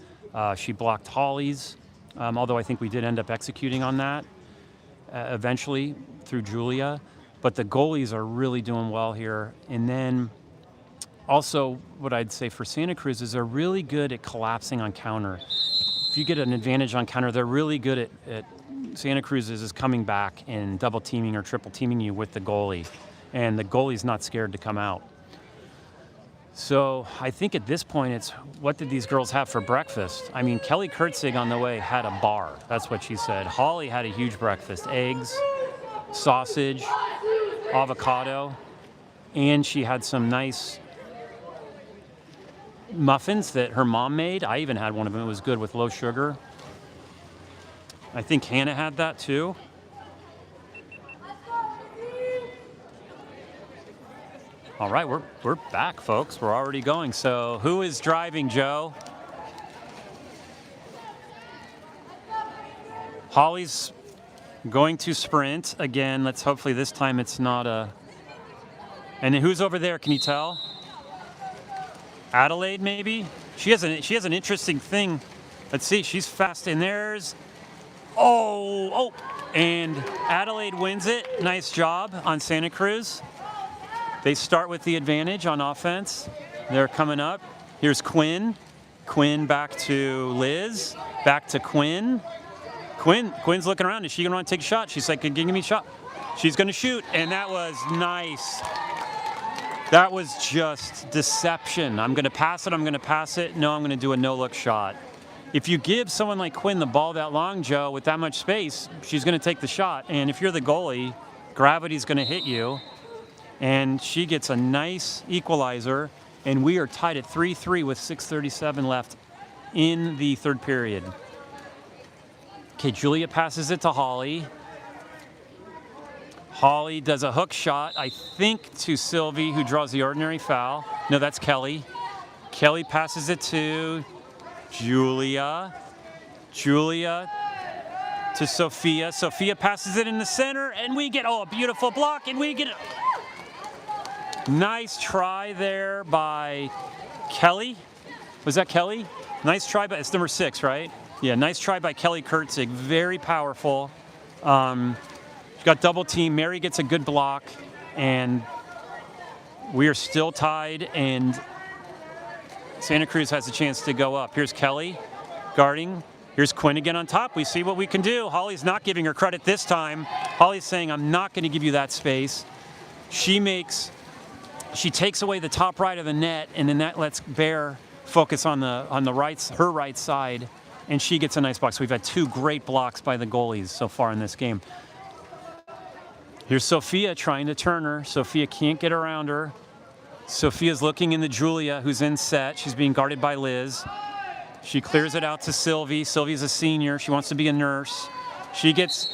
She blocked Holly's, although I think we did end up executing on that eventually through Julia. But the goalies are really doing well here. And then also what I'd say for Santa Cruz is they're really good at collapsing on counter. If you get an advantage on counter, they're really good at Santa Cruz is coming back and double teaming or triple teaming you with the goalie. And the goalie's not scared to come out. So I think at this point it's, what did these girls have for breakfast? I mean, Kelly Kurtzig on the way had a bar. That's what she said. Holly had a huge breakfast. Eggs, sausage, avocado, and she had some nice muffins that her mom made. I even had one of them. It was good with low sugar. I think Hannah had that too. All right, we're back, folks. We're already going. So who is driving, Joe? Holly's going to sprint again. Let's hopefully this time it's not a. And who's over there? Can you tell? Adelaide, maybe. She has an interesting thing. Let's see. She's fast. And there's. Oh! And Adelaide wins it. Nice job on Santa Cruz. They start with the advantage on offense. They're coming up. Here's Quinn. Quinn back to Liz. Back to Quinn. Quinn's looking around. Is she going to want to take a shot? She's like, give me a shot. She's going to shoot. And that was nice. That was just deception. I'm going to pass it. No, I'm going to do a no-look shot. If you give someone like Quinn the ball that long, Joe, with that much space, she's going to take the shot. And if you're the goalie, gravity's going to hit you. And she gets a nice equalizer. And we are tied at 3-3 with 6:37 left in the third period. Okay, Julia passes it to Holly. Holly does a hook shot, I think, to Sylvie, who draws the ordinary foul. No, that's Kelly. Kelly passes it to Julia. Julia to Sophia. Sophia passes it in the center, and we get, a beautiful block, and we get it. Nice try there by Kelly. Was that Kelly? Nice try, but it's number 6, right? Yeah, nice try by Kelly Kurtzig. Very powerful. She got double team. Mary gets a good block, and we are still tied, and Santa Cruz has a chance to go up. Here's Kelly guarding. Here's Quinn again on top. We see what we can do. Holly's not giving her credit this time. Holly's saying, I'm not going to give you that space. She takes away the top right of the net, and then that lets Bear focus on the right, her right side, and she gets a nice block. So we've had 2 great blocks by the goalies so far in this game. Here's Sophia trying to turn her. Sophia can't get around her. Sophia's looking into Julia, who's in set. She's being guarded by Liz. She clears it out to Sylvie. Sylvie's a senior. She wants to be a nurse.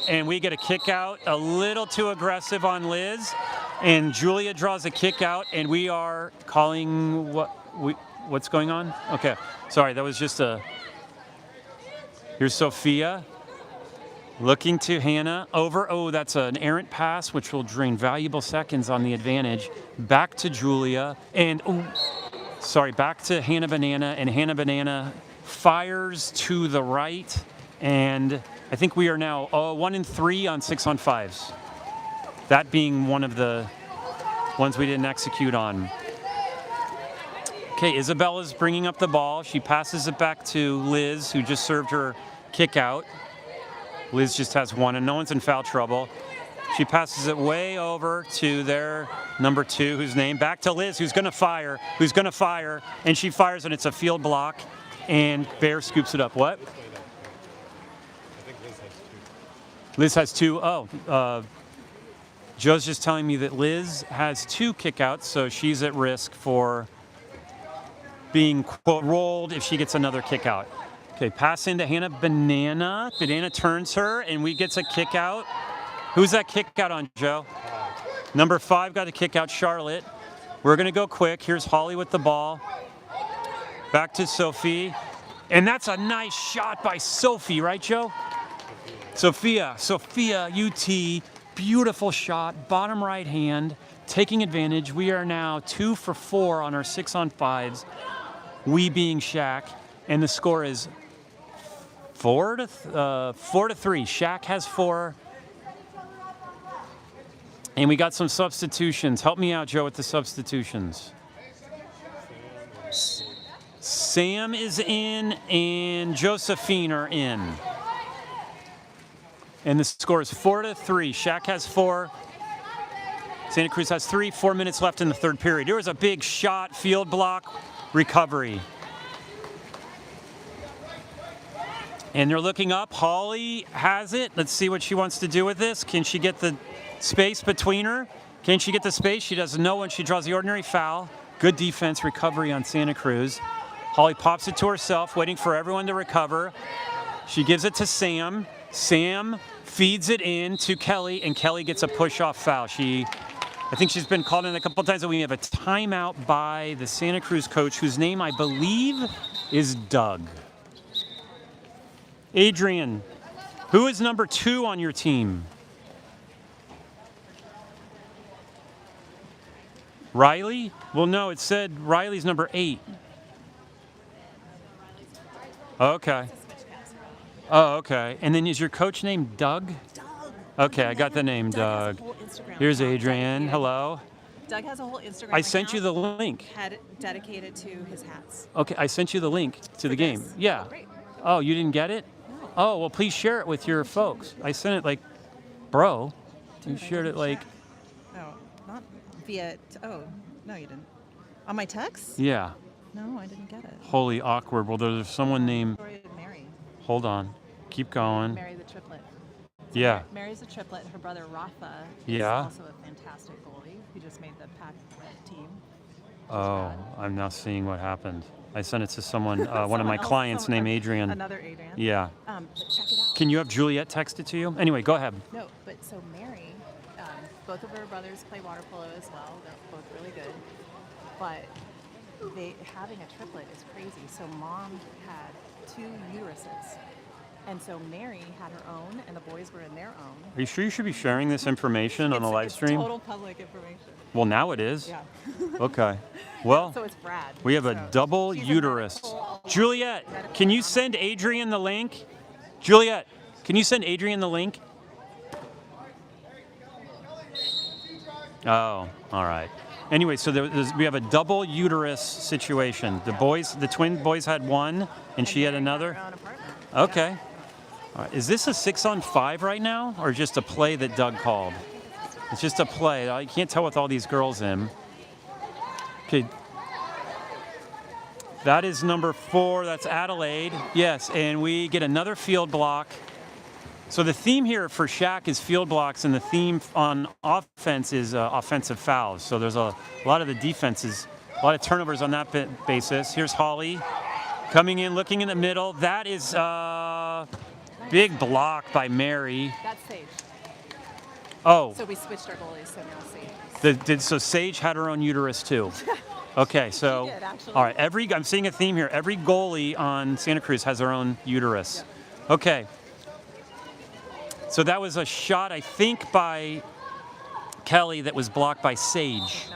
And we get a kick out, a little too aggressive on Liz. And Julia draws a kick out, and we are calling what's going on? Okay, sorry, that was just here's Sophia looking to Hannah over. Oh, that's an errant pass, which will drain valuable seconds on the advantage. Back to Julia, and back to Hannah Banana, and Hannah Banana fires to the right, and I think we are now 1 and 3 on 6-on-5s. That being one of the ones we didn't execute on. Okay, Isabella's bringing up the ball. She passes it back to Liz, who just served her kick out. Liz just has 1, and no one's in foul trouble. She passes it way over to their number 2, whose name, back to Liz, who's going to fire, and she fires, and it's a field block, and Bear scoops it up. What? I think Liz has 2. Liz has 2. Joe's just telling me that Liz has 2 kickouts, so she's at risk for being, quote, rolled if she gets another kick out. Okay, pass into Hannah Banana. Banana turns her, and we gets a kick out. Who's that kick out on, Joe? Number 5 got a kick out, Charlotte. We're going to go quick. Here's Holly with the ball. Back to Sophie. And that's a nice shot by Sophie, right, Joe? Sophia, UT. Beautiful shot, bottom right hand, taking advantage. We are now 2 for 4 on our 6-on-5s, we being SHAQ, and the score is 4 to 3. SHAQ has 4, and we got some substitutions. Help me out, Joe, with the substitutions. Sam is in, and Josephine are in. And the score is 4 to 3. SHAQ has 4. Santa Cruz has 3. 4 minutes left in the third period. There was a big shot, field block, recovery. And they're looking up. Holly has it. Let's see what she wants to do with this. Can she get the space between her? Can she get the space? She doesn't know when she draws the ordinary foul. Good defense, recovery on Santa Cruz. Holly pops it to herself, waiting for everyone to recover. She gives it to Sam. Sam feeds it in to Kelly, and Kelly gets a push-off foul. I think she's been called in a couple times, and we have a timeout by the Santa Cruz coach, whose name I believe is Doug. Adrian, who is number 2 on your team? Riley? Well, no, it said Riley's number 8. Okay. Oh, okay. And then is your coach named Doug? Doug. Okay, I got the name Doug. Here's Adrian. Hello. Doug has a whole Instagram I sent you the account link. dedicated to his hats. Okay, I sent you the link to the game. this? Yeah. Oh, great. Oh, you didn't get it? No. Oh, well, please share it with your folks. I sent it like, bro. You Dude, I shared it didn't like, share. Oh, not via. Oh, no, you didn't. On my text? yeah. No, I didn't get it. Holy awkward. Well, there's someone named, Story of Mary. hold on. Keep going. Mary the triplet. Yeah. Mary's a triplet. Her brother Rafa Yeah. is also a fantastic goalie. He just made the Pac Red team. Oh, I'm now seeing what happened. I sent it to someone, one of my Someone else, clients named Adrian. Another Adrian. Yeah. But check it out. Can you have Juliet text it to you? Anyway, go ahead. No, but so Mary, both of her brothers play water polo as well. They're both really good. But having a triplet is crazy. So mom had 2 uteruses. And so Mary had her own, and the boys were in their own. Are you sure you should be sharing this information on the live It's stream? total public information. Well, now it is. Yeah. Okay. Well, So it's Brad. we have a So double she's a uterus. medical- Juliet, can you send Adrian the link? Juliet, can you send Adrian the link? Oh, all right. Anyway, so we have a double uterus situation. The twin boys had one, and she had another. Her own apartment. Okay. All right. Is this a 6-on-5 right now, or just a play that Doug called? It's just a play. I can't tell with all these girls in. Okay. That is number 4. That's Adelaide. Yes, and we get another field block. So the theme here for SHAQ is field blocks, and the theme on offense is offensive fouls. So there's a lot of the defenses, a lot of turnovers on that basis. Here's Holly coming in, looking in the middle. That is big block by Mary. That's Sage. Oh, So we switched our goalies, so now Sage. so Sage had her own uterus too. Okay, so She did, actually. all right. I'm seeing a theme here. Every goalie on Santa Cruz has their own uterus. Okay. So that was a shot, I think, by Kelly that was blocked by Sage.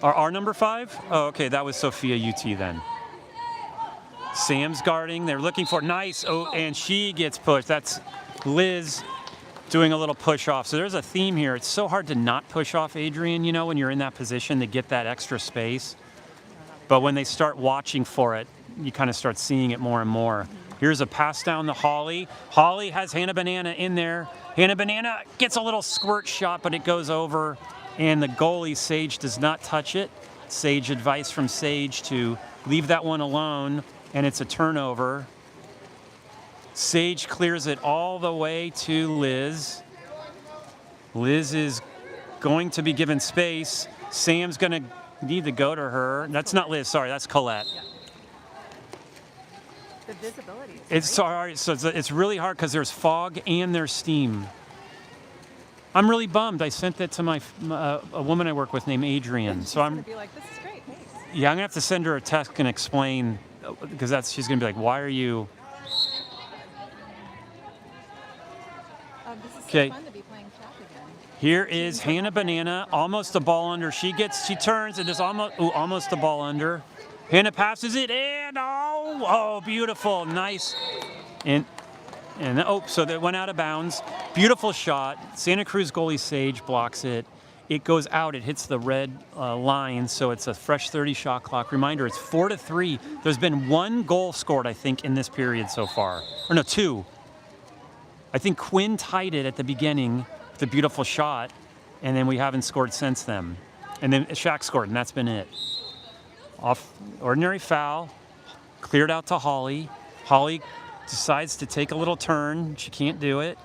Our number 5? Oh, okay, that was Sophia UT then. Sam's guarding. They're looking for nice. Oh, and she gets pushed. That's Liz doing a little push off. So there's a theme here. It's so hard to not push off Adrian, you know, when you're in that position to get that extra space. But when they start watching for it, you kind of start seeing it more and more. Here's a pass down to Holly. Holly has Hannah Banana in there. Hannah Banana gets a little squirt shot, but it goes over. And the goalie, Sage, does not touch it. Sage advice from Sage to leave that one alone, and it's a turnover. Sage clears it all the way to Liz. Liz is going to be given space. Sam's going to need to go to her. That's not Liz, sorry, that's Colette. Yeah. The visibility. It's sorry, so it's really hard because there's fog and there's steam. I'm really bummed. I sent that to a woman I work with named Adrian. So I'm Gonna be like, this is great. Thanks. yeah, I'm gonna have to send her a text and explain because she's gonna be like, why are you? This is Okay. so fun to be playing SHAQ again. Here is Hannah Banana, almost a ball under. She turns and is almost a ball under. Hannah passes it and oh, beautiful, nice, and so that went out of bounds. Beautiful shot. Santa Cruz goalie Sage blocks it. It goes out. It hits the red line, so it's a fresh 30 shot clock. Reminder: it's 4-3. There's been 1 goal scored, I think, in this period so far, or no, 2. I think Quinn tied it at the beginning with a beautiful shot, and then we haven't scored since then. And then SHAQ scored, and that's been it. Off ordinary foul, cleared out to Holly. Holly decides to take a little turn. She can't do it.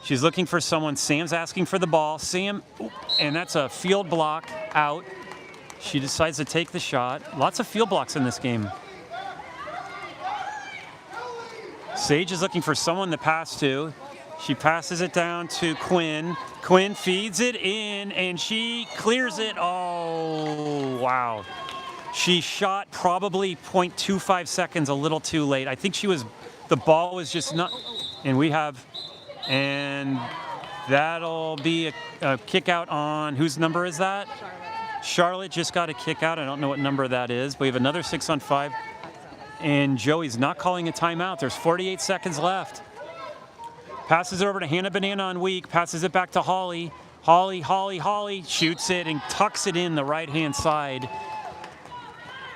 She's looking for someone. Sam's asking for the ball. Sam, and that's a field block out. She decides to take the shot. Lots of field blocks in this game. Sage is looking for someone to pass to. She passes it down to Quinn. Quinn feeds it in, and she clears it. Oh, wow. She shot probably 0.25 seconds a little too late. I think the ball was just not, and that'll be a kick out on, whose number is that? Charlotte just got a kick out. I don't know what number that is. We have another 6-on-5, and Joey's not calling a timeout. There's 48 seconds left. Passes it over to Hannah Banana on weak, passes it back to Holly. Holly shoots it and tucks it in the right-hand side.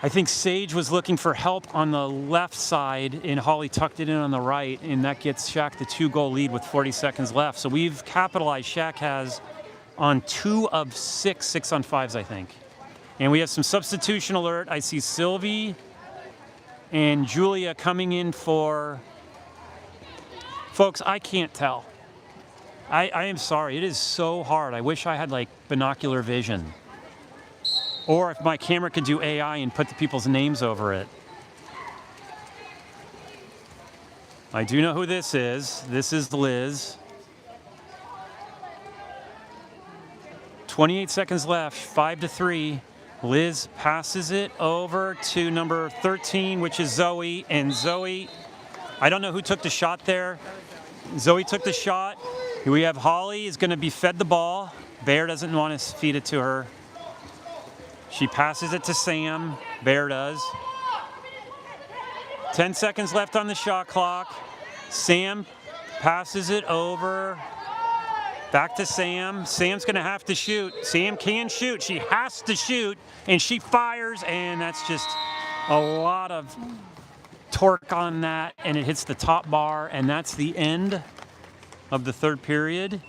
I think Sage was looking for help on the left side, and Holly tucked it in on the right, and that gets SHAQ the 2-goal lead with 40 seconds left. So we've capitalized. SHAQ has on 2 of 6-on-5s, I think. And we have some substitution alert. I see Sylvie and Julia coming in for... Folks, I can't tell. I am sorry. It is so hard. I wish I had, binocular vision. Or if my camera could do AI and put the people's names over it. I do know who this is. This is Liz. 28 seconds left, 5-3. Liz passes it over to number 13, which is Zoe. And Zoe, I don't know who took the shot there. Zoe took the shot. We have Holly is going to be fed the ball. Bear doesn't want to feed it to her. She passes it to Sam. Bear does. 10 seconds left on the shot clock. Sam passes it over. Back to Sam. Sam's going to have to shoot. Sam can shoot. She has to shoot. And she fires. And that's just a lot of torque on that. And it hits the top bar. And that's the end of the third period.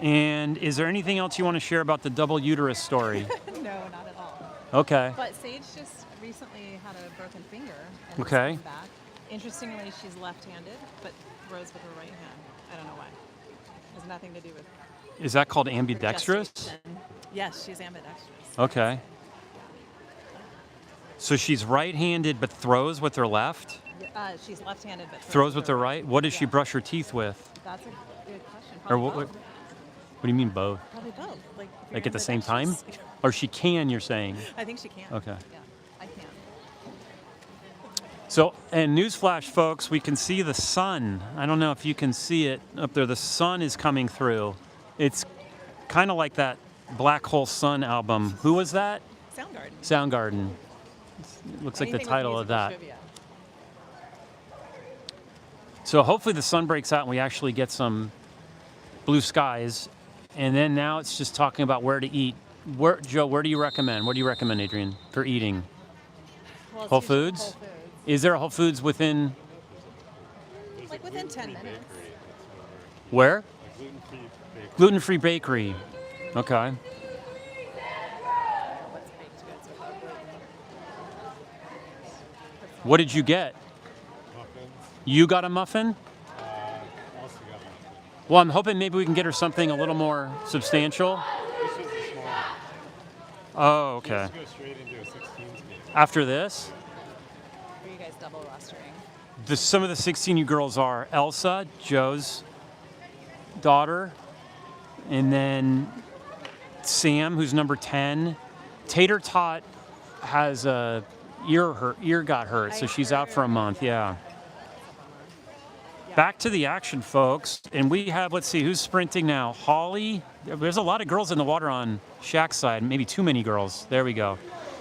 And is there anything else you want to share about the double uterus story? No, not at all. Okay. But Sage just recently had a broken finger. And is Okay. coming back. Interestingly, she's left-handed, but throws with her right hand. I don't know why. It has nothing to do with Is that called ambidextrous? gestation. Yes, she's ambidextrous. Okay. So she's right-handed but throws with her left? She's left-handed, but Throws with her right? What does she Yeah. brush her teeth with? That's a good question. Or Probably what both. do you mean both? Probably both. Like, if Like you're at the same time? ambidextrous- Or she can, you're saying? I think she can. Okay. Yeah, I can. So, and newsflash, folks, we can see the sun. I don't know if you can see it up there. The sun is coming through. It's kind of like that Black Hole Sun album. Who was that? Soundgarden. Soundgarden. Looks like the Anything with title of musical that. trivia. So hopefully the sun breaks out and we actually get some blue skies. And then now it's just talking about where to eat. Joe, where do you recommend? What do you recommend, Adrian, for eating? Well, it's Whole usually Foods? Whole Foods. Is there a Whole Foods within Like within 10 minutes. where? Like gluten-free bakery. Gluten-free bakery. Okay. What's baked goods without gluten? What did you get? Muffins. You got a muffin? Also got muffins. Well, I'm hoping maybe we can get her something a little more substantial. This was the small one. Oh, okay. Let's go straight into a 16s game. After this, Are you guys double rostering? some of the 16U girls are Elsa, Joe's daughter, and then Sam, who's number 10. Tater Tot has a ear got hurt, so she's out for a month. Yeah. Back to the action, folks. And we have, let's see, who's sprinting now? Holly. There's a lot of girls in the water on SHAQ's side, maybe too many girls. There we go.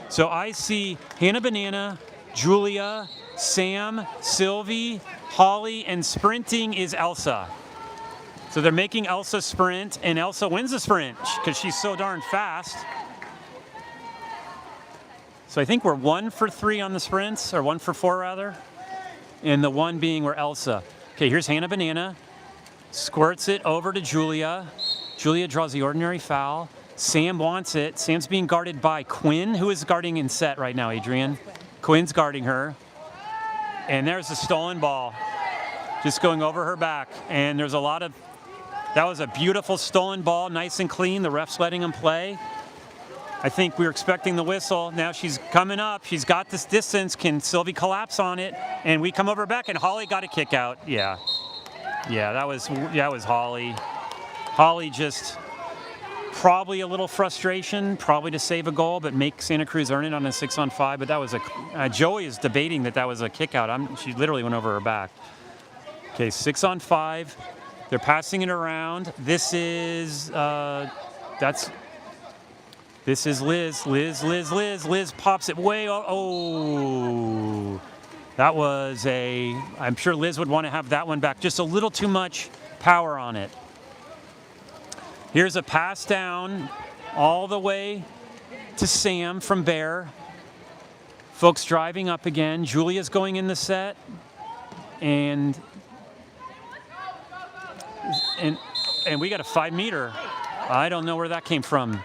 So I see Hannah Banana, Julia, Sam, Sylvie, Holly, and sprinting is Elsa. So they're making Elsa sprint, and Elsa wins the sprint because she's so darn fast. So I think we're 1 for 3 on the sprints, or 1 for 4 rather. And the one being where Elsa. Okay, here's Hannah Banana. Squirts it over to Julia. Julia draws the ordinary foul. Sam wants it. Sam's being guarded by Quinn, who is guarding in set right now, Adrian. Quinn's guarding her. And there's the stolen ball. Just going over her back. And there's a lot of, that was a beautiful stolen ball, nice and clean. The ref's letting him play. I think we were expecting the whistle. Now she's coming up. She's got this distance. Can Sylvie collapse on it? And we come over back, and Holly got a kick out. Yeah. Yeah, that was Holly. Holly just probably a little frustration, probably to save a goal, but make Santa Cruz earn it on a 6-on-5. But that was Joey is debating that was a kick out. She literally went over her back. Okay, 6-on-5. They're passing it around. This is Liz. Liz pops it way. Oh, that was I'm sure Liz would want to have that one back. Just a little too much power on it. Here's a pass down all the way to Sam from Bear. Folks driving up again. Julia's going in the set. And we got a 5-meter. I don't know where that came from.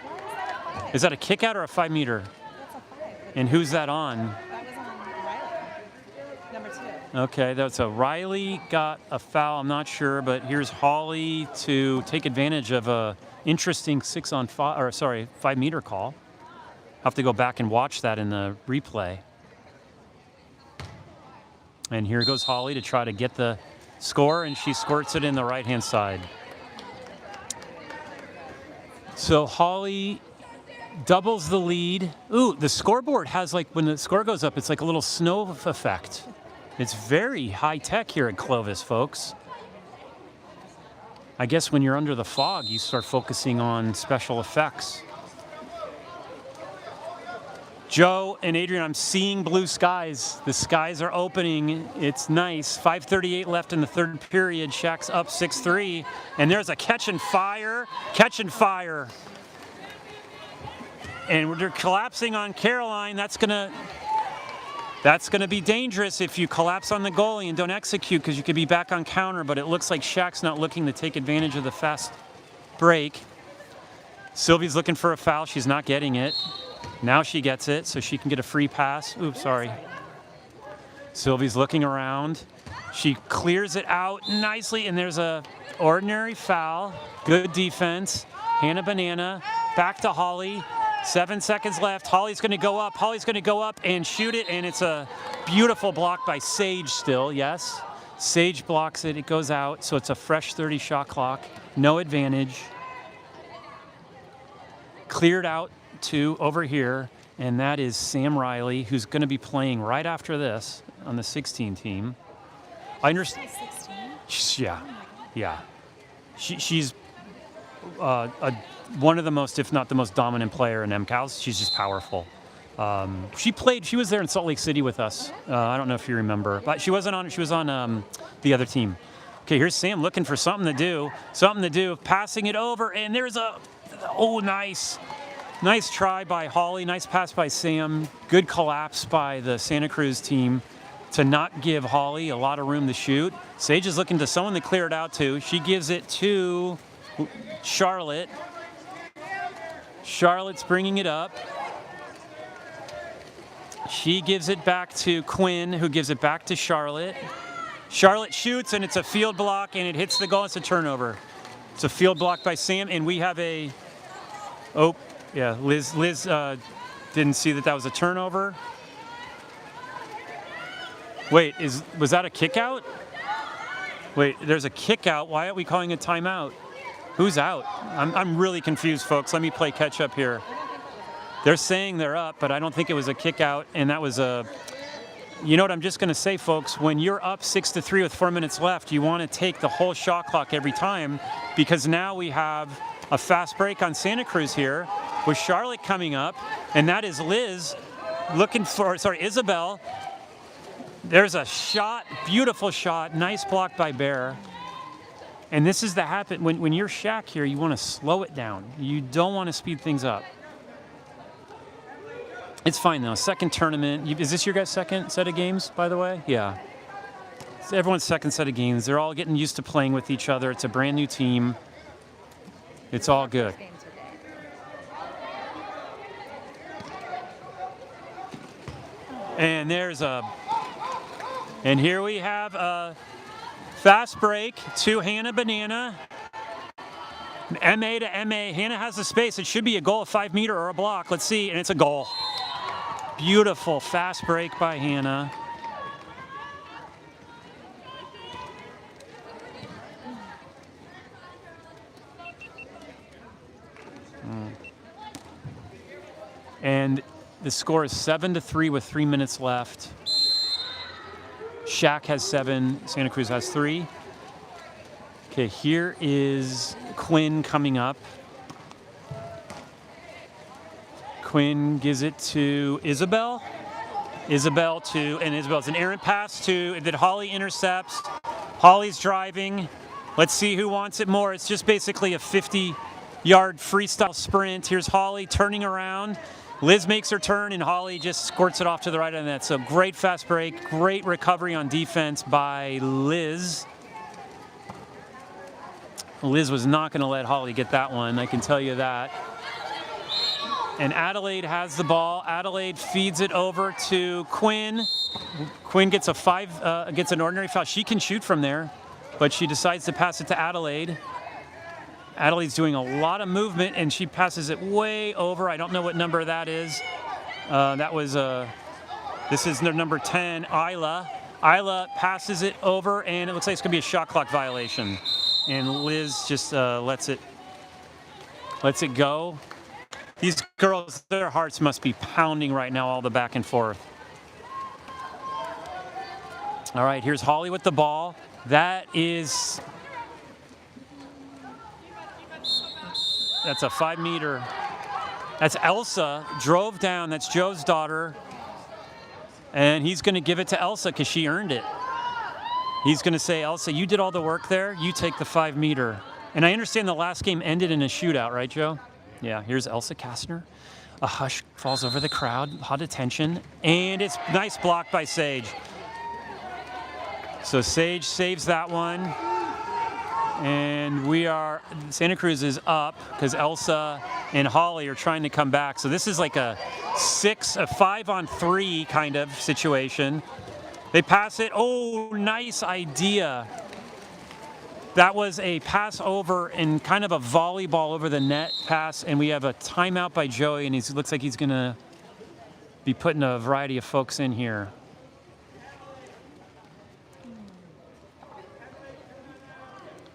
Is that a kick out or a 5-meter? That's a 5. And who's that on? That was on Riley, number 2. Okay, that's a Riley got a foul. I'm not sure, but here's Holly to take advantage of a interesting 5-meter call. I'll have to go back and watch that in the replay. And here goes Holly to try to get the score, and she squirts it in the right-hand side. So Holly doubles the lead. Ooh, the scoreboard has like, when the score goes up, it's like a little snow effect. It's very high tech here at Clovis, folks. I guess when you're under the fog, you start focusing on special effects. Joe and Adrian, I'm seeing blue skies. The skies are opening. It's nice. 5:38 left in the third period. SHAQ's up 6-3. And there's a catch and fire. Catch and fire. And they're collapsing on Caroline. That's gonna be dangerous if you collapse on the goalie and don't execute, because you could be back on counter, but it looks like SHAQ's not looking to take advantage of the fast break. Sylvie's looking for a foul. She's not getting it. Now she gets it, so she can get a free pass. Oops, sorry. Sylvie's looking around. She clears it out nicely, and there's a ordinary foul. Good defense. Hannah Banana, back to Holly. 7 seconds left. Holly's going to go up. Holly's going to go up and shoot it, and it's a beautiful block by Sage still, yes. Sage blocks it. It goes out, so it's a fresh 30 shot clock. No advantage. Cleared out to over here, and that is Sam Riley, who's going to be playing right after this on the 16 team. I understand. 16? Yeah. She's one of the most, if not the most dominant player in MCALs. She's just powerful. She was there in Salt Lake City with us. I don't know if you remember, but she wasn't on. She was on the other team. Okay, here's Sam looking for something to do, passing it over, and there's nice try by Holly, nice pass by Sam, good collapse by the Santa Cruz team to not give Holly a lot of room to shoot. Sage is looking to someone to clear it out to. She gives it to Charlotte. Charlotte's bringing it up. She gives it back to Quinn, who gives it back to Charlotte. Charlotte shoots, and it's a field block, and it hits the goal. It's a turnover. It's a field block by Sam, and we have Liz didn't see that was a turnover. Wait, was that a kick out? Wait, there's a kick out. Why aren't we calling a timeout? Who's out? I'm really confused, folks. Let me play catch up here. They're saying they're up, but I don't think it was a kick out, and that was a... You know what I'm just going to say, folks? When you're up 6-3 with 4 minutes left, you want to take the whole shot clock every time, because now we have a fast break on Santa Cruz here with Charlotte coming up, and that is Liz Isabel. There's a shot, beautiful shot, nice block by Bear. And this is the happen when you're SHAQ here, you want to slow it down. You don't want to speed things up. It's fine though. Second tournament. Is this your guys' second set of games, by the way? Yeah. It's everyone's second set of games. They're all getting used to playing with each other. It's a brand new team. It's all good. And here we have a fast break to Hannah Banana. MA to MA. Hannah has the space. It should be a goal, a 5 meter or a block. Let's see, and it's a goal. Beautiful fast break by Hannah. And the score is 7-3 with 3 minutes left. SHAQ has 7, Santa Cruz has 3. Okay, here is Quinn coming up. Quinn gives it to Isabel. Isabel's an errant pass that Holly intercepts. Holly's driving. Let's see who wants it more. It's just basically a 50-yard freestyle sprint. Here's Holly turning around. Liz makes her turn, and Holly just squirts it off to the right of the net. So great fast break, great recovery on defense by Liz. Liz was not going to let Holly get that one, I can tell you that. And Adelaide has the ball. Adelaide feeds it over to Quinn. Quinn gets gets an ordinary foul. She can shoot from there, but she decides to pass it to Adelaide. Adelaide's doing a lot of movement, and she passes it way over. I don't know what number that is. This is their number 10, Isla. Isla passes it over, and it looks like it's going to be a shot clock violation. And Liz just lets it go. These girls, their hearts must be pounding right now, all the back and forth. All right, here's Holly with the ball. That's a 5 meter. That's Elsa, drove down. That's Joe's daughter. And he's going to give it to Elsa because she earned it. He's going to say, Elsa, you did all the work there. You take the 5 meter. And I understand the last game ended in a shootout, right, Joe? Yeah, here's Elsa Kastner. A hush falls over the crowd, hot attention. And it's nice block by Sage. So Sage saves that one. And Santa Cruz is up because Elsa and Holly are trying to come back. So this is like a 5-on-3 kind of situation. They pass it. Oh, nice idea. That was a pass over and kind of a volleyball over the net pass. And we have a timeout by Joey, and he looks like he's going to be putting a variety of folks in here.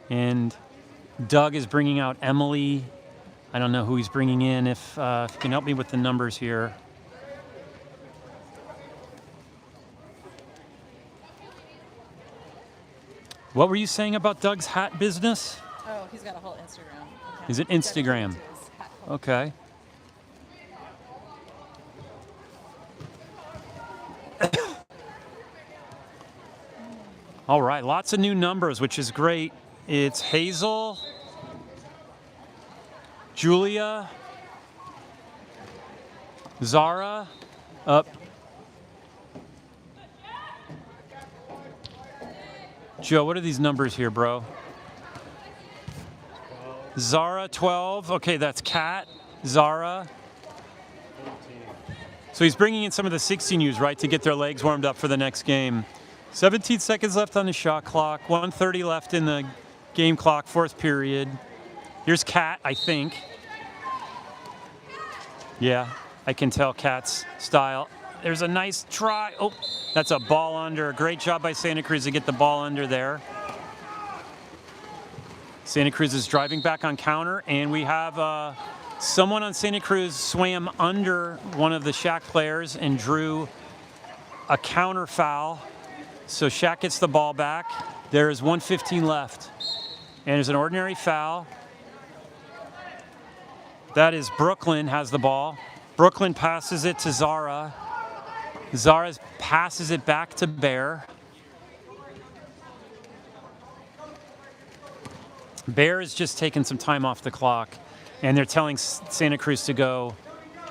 And Doug is bringing out Emily. I don't know who he's bringing in. If you can help me with the numbers here. What were you saying about Doug's hat business? Oh, he's got a whole Instagram account. Is it Instagram? dedicated to his hat collection. Okay. All right, lots of new numbers, which is great. It's Hazel, Julia, Zara, up. Joe, what are these numbers here, bro? Zara, 12. Okay, that's Kat, Zara. So he's bringing in some of the 16Us, right, to get their legs warmed up for the next game. 17 seconds left on the shot clock. 1:30 left in the game clock, fourth period. Here's Kat, I think. Yeah, I can tell Kat's style. There's a nice try. Oh, that's a ball under. Great job by Santa Cruz to get the ball under there. Santa Cruz is driving back on counter, and we have someone on Santa Cruz swam under one of the SHAQ players and drew a counter foul. So SHAQ gets the ball back. There is 1:15 left. And there's an ordinary foul. That is Brooklyn has the ball. Brooklyn passes it to Zara. Zara passes it back to Bear. Bear is just taking some time off the clock, and they're telling Santa Cruz to go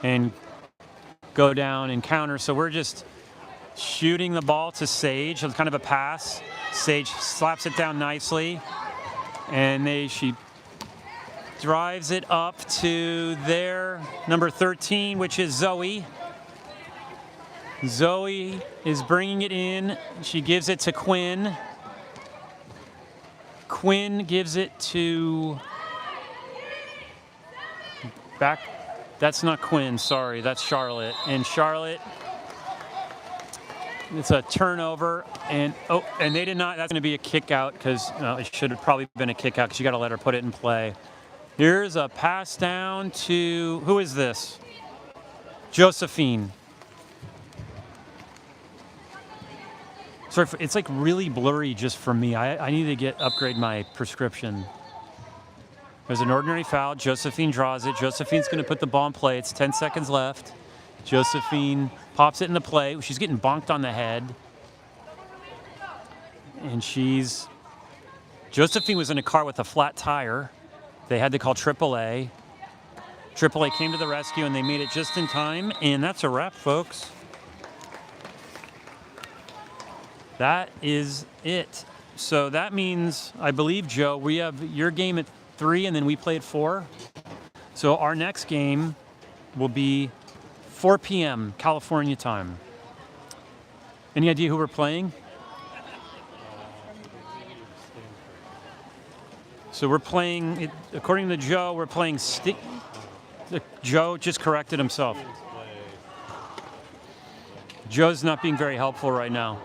down and counter. So we're just shooting the ball to Sage. It's kind of a pass. Sage slaps it down nicely, and she drives it up to their number 13, which is Zoe. Zoe is bringing it in. She gives it to Quinn. Quinn gives it to back. That's not Quinn, sorry, that's Charlotte. And Charlotte, it's a turnover, and they did not. That's going to be a kick out because it should have probably been a kick out because you got to let her put it in play. Here's a pass down to, who is this? Josephine. Sorry, it's like really blurry just for me. I need to upgrade my prescription. There's an ordinary foul. Josephine draws it. Josephine's going to put the ball in play. It's 10 seconds left. Josephine pops it into play. She's getting bonked on the head. And Josephine was in a car with a flat tire. They had to call AAA. AAA came to the rescue, and they made it just in time. And that's a wrap, folks. That is it. So that means, I believe, Joe, we have your game at 3, and then we play at 4. So our next game will be 4 p.m. California time. Any idea who we're playing? So we're playing, according to Joe, we're playing Joe just corrected himself. Joe's not being very helpful right now.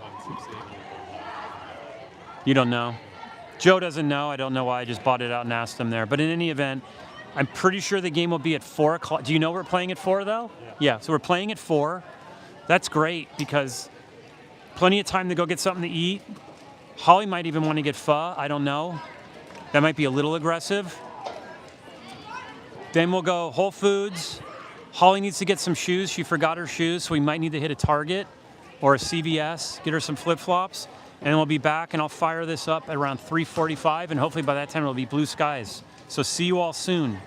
You don't know? Joe doesn't know. I don't know why. I just bought it out and asked him there. But in any event, I'm pretty sure the game will be at 4 o'clock. Do you know we're playing at 4 though? Yeah. So we're playing at 4. That's great because plenty of time to go get something to eat. Holly might even want to get pho. I don't know. That might be a little aggressive. Then we'll go Whole Foods. Holly needs to get some shoes. She forgot her shoes, so we might need to hit a Target or a CVS, get her some flip-flops, and we'll be back, and I'll fire this up at around 3:45, and hopefully by that time it'll be blue skies. So see you all soon.